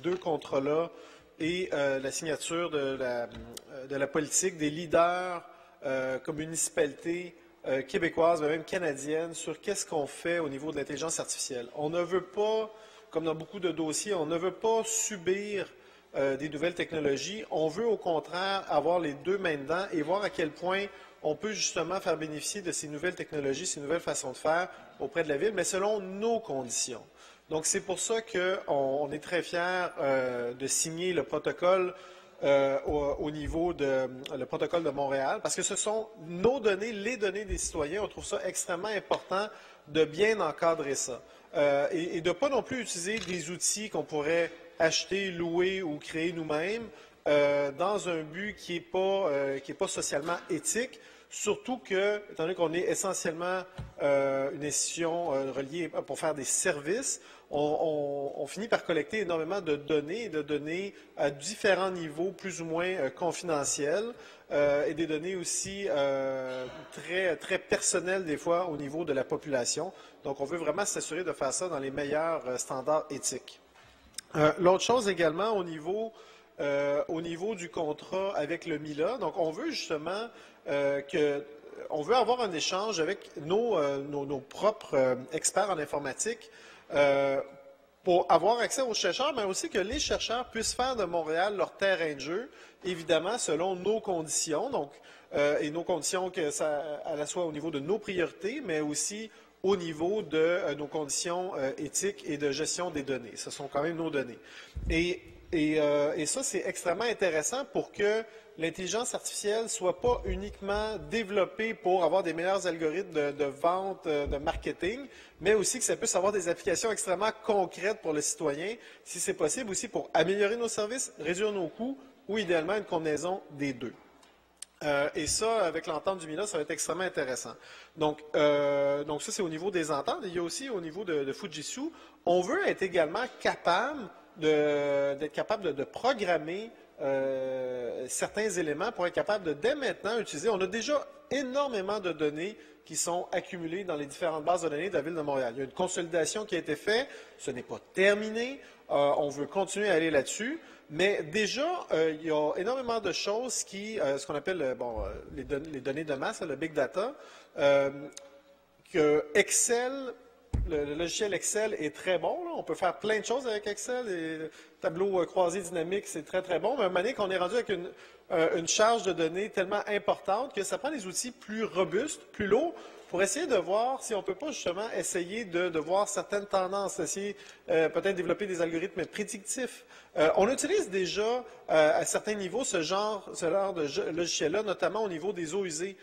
deux contrats-là et la signature de la politique des leaders comme municipalités québécoises, mais même canadiennes, sur qu'est-ce qu'on fait au niveau de l'intelligence artificielle. On ne veut pas, comme dans beaucoup de dossiers, on ne veut pas subir des nouvelles technologies. On veut au contraire avoir les deux mains dedans et voir à quel point on peut justement faire bénéficier de ces nouvelles technologies, ces nouvelles façons de faire auprès de la Ville, mais selon nos conditions. Donc, c'est pour ça qu'on est très fiers de signer le protocole au niveau le protocole de Montréal, parce que ce sont nos données, les données des citoyens. On trouve ça extrêmement important de bien encadrer ça et de ne pas non plus utiliser des outils qu'on pourrait acheter, louer ou créer nous-mêmes dans un but qui n'est pas socialement éthique, surtout que, étant donné qu'on est essentiellement une institution reliée pour faire des services, on finit par collecter énormément de données à différents niveaux plus ou moins confidentiels et des données aussi très, très personnelles des fois au niveau de la population. Donc, on veut vraiment s'assurer de faire ça dans les meilleurs standards éthiques. L'autre chose également au niveau du contrat avec le MILA, donc on veut justement on veut avoir un échange avec nos propres experts en informatique pour avoir accès aux chercheurs, mais aussi que les chercheurs puissent faire de Montréal leur terrain de jeu, évidemment selon nos conditions, donc, et nos conditions à la fois au niveau de nos priorités, mais aussi au niveau de nos conditions éthiques et de gestion des données. Ce sont quand même nos données. Et Et ça, c'est extrêmement intéressant pour que l'intelligence artificielle ne soit pas uniquement développée pour avoir des meilleurs algorithmes de vente, de marketing, mais aussi que ça puisse avoir des applications extrêmement concrètes pour le citoyen, si c'est possible aussi pour améliorer nos services, réduire nos coûts ou idéalement une combinaison des deux. Et ça, avec l'entente du MILA, ça va être extrêmement intéressant. Donc ça, c'est au niveau des ententes. Il y a aussi au niveau de Fujitsu, on veut être également capable de programmer certains éléments pour être capable de, dès maintenant, utiliser. On a déjà énormément de données qui sont accumulées dans les différentes bases de données de la Ville de Montréal. Il y a une consolidation qui a été faite. Ce n'est pas terminé. On veut continuer à aller là-dessus. Mais déjà, il y a énormément de choses qui, ce qu'on appelle les données de masse, le big data, que Excel, le logiciel Excel est très bon. Là. On peut faire plein de choses avec Excel. Et le tableau croisé dynamique, c'est très, très bon. Mais à un moment donné, qu'on est rendu avec une charge de données tellement importante que ça prend des outils plus robustes, plus lourds, pour essayer de voir si on ne peut pas justement essayer de voir certaines tendances, essayer peut-être développer des algorithmes prédictifs. On utilise déjà à certains niveaux ce genre de logiciel-là, notamment au niveau des eaux usées,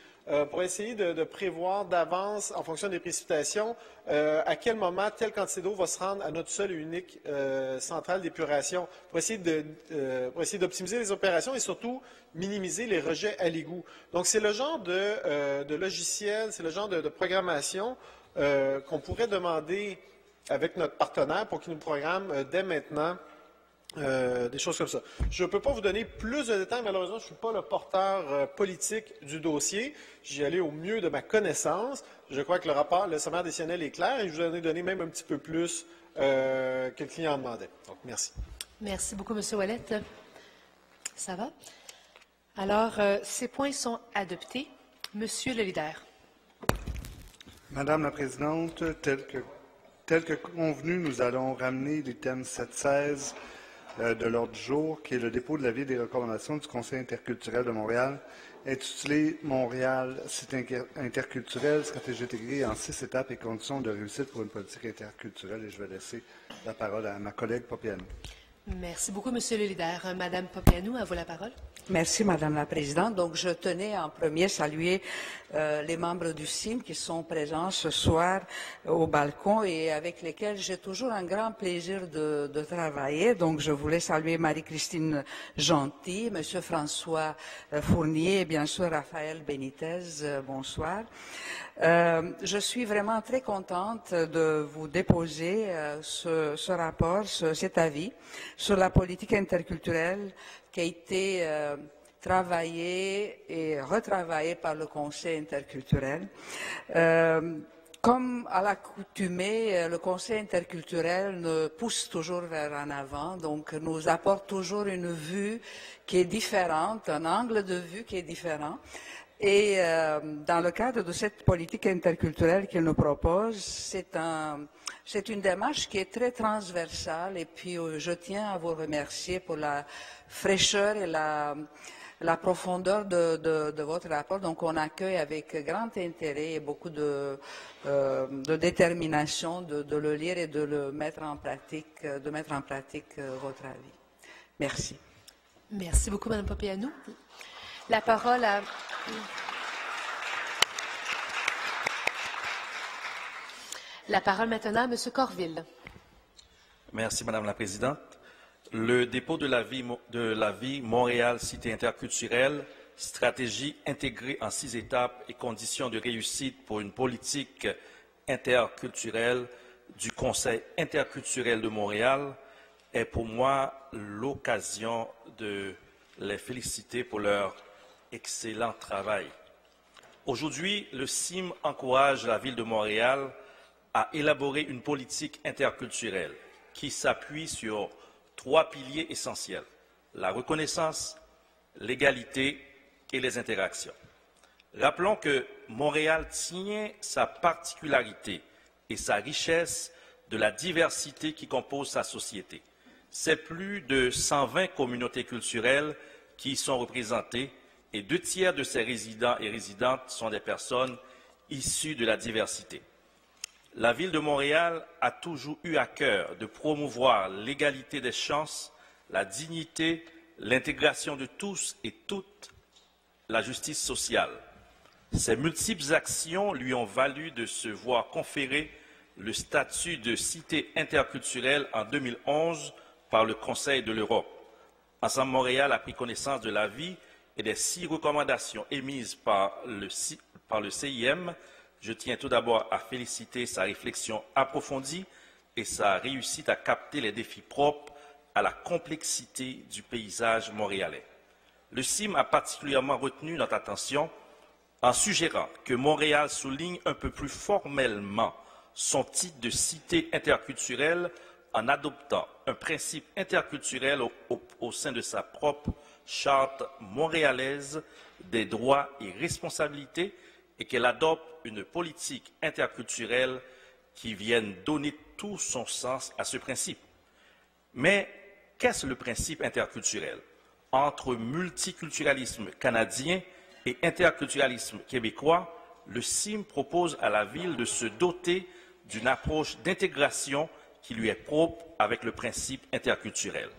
pour essayer de prévoir d'avance, en fonction des précipitations, à quel moment telle quantité d'eau va se rendre à notre seule et unique centrale d'épuration, pour essayer d'optimiser les opérations et surtout minimiser les rejets à l'égout. Donc, c'est le genre de logiciel, c'est le genre de programmation qu'on pourrait demander avec notre partenaire pour qu'il nous programme dès maintenant des choses comme ça. Je ne peux pas vous donner plus de détails, malheureusement, je ne suis pas le porteur politique du dossier. J'y allais au mieux de ma connaissance. Je crois que le sommaire décisionnel est clair et je vous en ai donné même un petit peu plus que le client demandait. Donc, merci. Merci beaucoup, M. Ouellette. Ça va? Alors, ces points sont adoptés. Monsieur le leader. Madame la Présidente, tel que convenu, nous allons ramener l'item 716 de l'ordre du jour, qui est le dépôt de l'avis des recommandations du Conseil interculturel de Montréal, intitulé « Montréal, site interculturel, stratégie intégrée en 6 étapes et conditions de réussite pour une politique interculturelle ». Et je vais laisser la parole à ma collègue Popianou. Merci beaucoup, Monsieur le leader. Madame Popianou, à vous la parole. Merci, Madame la Présidente. Donc, je tenais en premier à saluer les membres du CIM qui sont présents ce soir au balcon et avec lesquels j'ai toujours un grand plaisir de travailler. Donc, je voulais saluer Marie-Christine Gentil, Monsieur François Fournier et bien sûr Raphaël Benitez. Bonsoir. Je suis vraiment très contente de vous déposer ce rapport, cet avis sur la politique interculturelle qui a été travaillé et retravaillé par le Conseil interculturel. Comme à l'accoutumée, le Conseil interculturel nous pousse toujours vers en avant, donc nous apporte toujours une vue qui est différente, un angle de vue qui est différent. Et dans le cadre de cette politique interculturelle qu'il nous propose, c'est une démarche qui est très transversale et puis je tiens à vous remercier pour la fraîcheur et la profondeur de votre rapport. Donc on accueille avec grand intérêt et beaucoup de détermination de le lire et de le mettre en pratique, votre avis. Merci. Merci beaucoup, Mme Popianou. La parole à... La parole maintenant à M. Corville. Merci, Madame la Présidente. Le dépôt de l'avis Montréal, cité interculturelle, stratégie intégrée en 6 étapes et conditions de réussite pour une politique interculturelle du Conseil interculturel de Montréal est pour moi l'occasion de les féliciter pour leur excellent travail. Aujourd'hui, le CIM encourage la Ville de Montréal à élaborer une politique interculturelle qui s'appuie sur 3 piliers essentiels: la reconnaissance, l'égalité et les interactions. Rappelons que Montréal tient sa particularité et sa richesse de la diversité qui compose sa société. C'est plus de 120 communautés culturelles qui y sont représentées et 2 tiers de ses résidents et résidentes sont des personnes issues de la diversité. La Ville de Montréal a toujours eu à cœur de promouvoir l'égalité des chances la dignité, l'intégration de tous et toutes, la justice sociale. Ces multiples actions lui ont valu de se voir conférer le statut de cité interculturelle en 2011 par le Conseil de l'Europe. Ensemble Montréal a pris connaissance de l'avis et des 6 recommandations émises par le CIM. Je tiens tout d'abord à féliciter sa réflexion approfondie et sa réussite à capter les défis propres à la complexité du paysage montréalais. Le CIM a particulièrement retenu notre attention en suggérant que Montréal souligne un peu plus formellement son titre de cité interculturelle en adoptant un principe interculturel au sein de sa propre charte montréalaise des droits et responsabilités et qu'elle adopte une politique interculturelle qui vienne donner tout son sens à ce principe. Mais qu'est-ce le principe interculturel? Entre multiculturalisme canadien et interculturalisme québécois, le CIM propose à la Ville de se doter d'une approche d'intégration qui lui est propre avec le principe interculturel.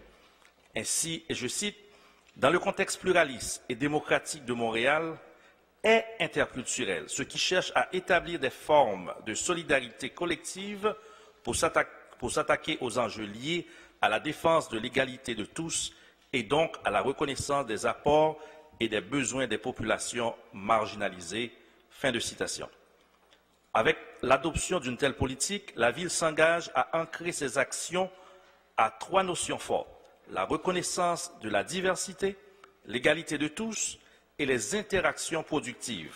Ainsi, et je cite, « Dans le contexte pluraliste et démocratique de Montréal, est interculturel, ce qui cherche à établir des formes de solidarité collective pour s'attaquer aux enjeux liés à la défense de l'égalité de tous et donc à la reconnaissance des apports et des besoins des populations marginalisées. » Fin de citation. Avec l'adoption d'une telle politique, la Ville s'engage à ancrer ses actions à 3 notions fortes: la reconnaissance de la diversité, l'égalité de tous et les interactions productives.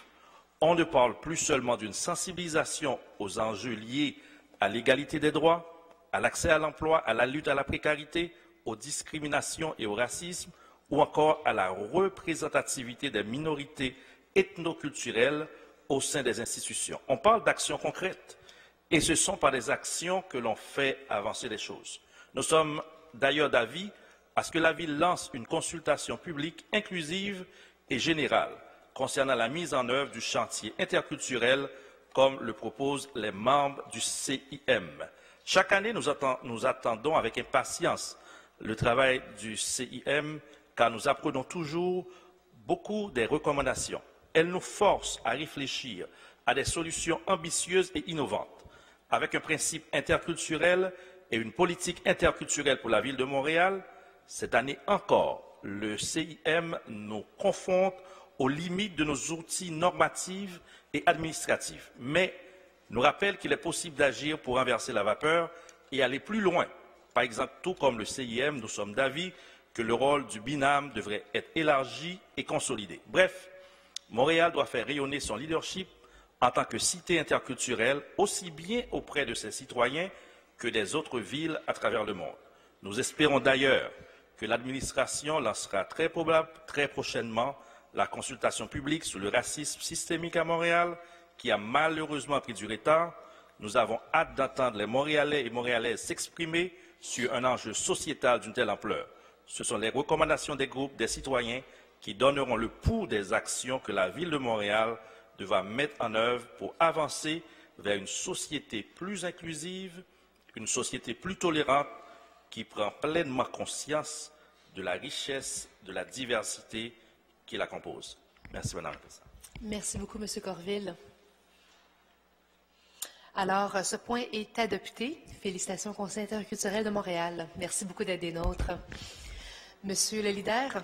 On ne parle plus seulement d'une sensibilisation aux enjeux liés à l'égalité des droits, à l'accès à l'emploi, à la lutte à la précarité, aux discriminations et au racisme, ou encore à la représentativité des minorités ethnoculturelles au sein des institutions. On parle d'actions concrètes, et ce sont par des actions que l'on fait avancer les choses. Nous sommes d'ailleurs d'avis à ce que la Ville lance une consultation publique inclusive et générale concernant la mise en œuvre du chantier interculturel, comme le proposent les membres du CIM. Chaque année, nous attendons avec impatience le travail du CIM, car nous apprenons toujours beaucoup des recommandations. Elles nous forcent à réfléchir à des solutions ambitieuses et innovantes. Avec un principe interculturel et une politique interculturelle pour la Ville de Montréal, cette année encore, le CIM nous confronte aux limites de nos outils normatifs et administratifs, mais nous rappelle qu'il est possible d'agir pour renverser la vapeur et aller plus loin. Par exemple, tout comme le CIM, nous sommes d'avis que le rôle du binôme devrait être élargi et consolidé. Bref, Montréal doit faire rayonner son leadership en tant que cité interculturelle, aussi bien auprès de ses citoyens que des autres villes à travers le monde. Nous espérons d'ailleurs que l'administration lancera très prochainement la consultation publique sur le racisme systémique à Montréal, qui a malheureusement pris du retard. Nous avons hâte d'entendre les Montréalais et Montréalaises s'exprimer sur un enjeu sociétal d'une telle ampleur. Ce sont les recommandations des groupes des citoyens qui donneront le pouls des actions que la Ville de Montréal devra mettre en œuvre pour avancer vers une société plus inclusive, une société plus tolérante, qui prend pleinement conscience de la richesse, de la diversité qui la compose. Merci, Madame la Présidente. Merci beaucoup, M. Corville. Alors, ce point est adopté. Félicitations au Conseil interculturel de Montréal. Merci beaucoup d'être des nôtres. Monsieur le leader.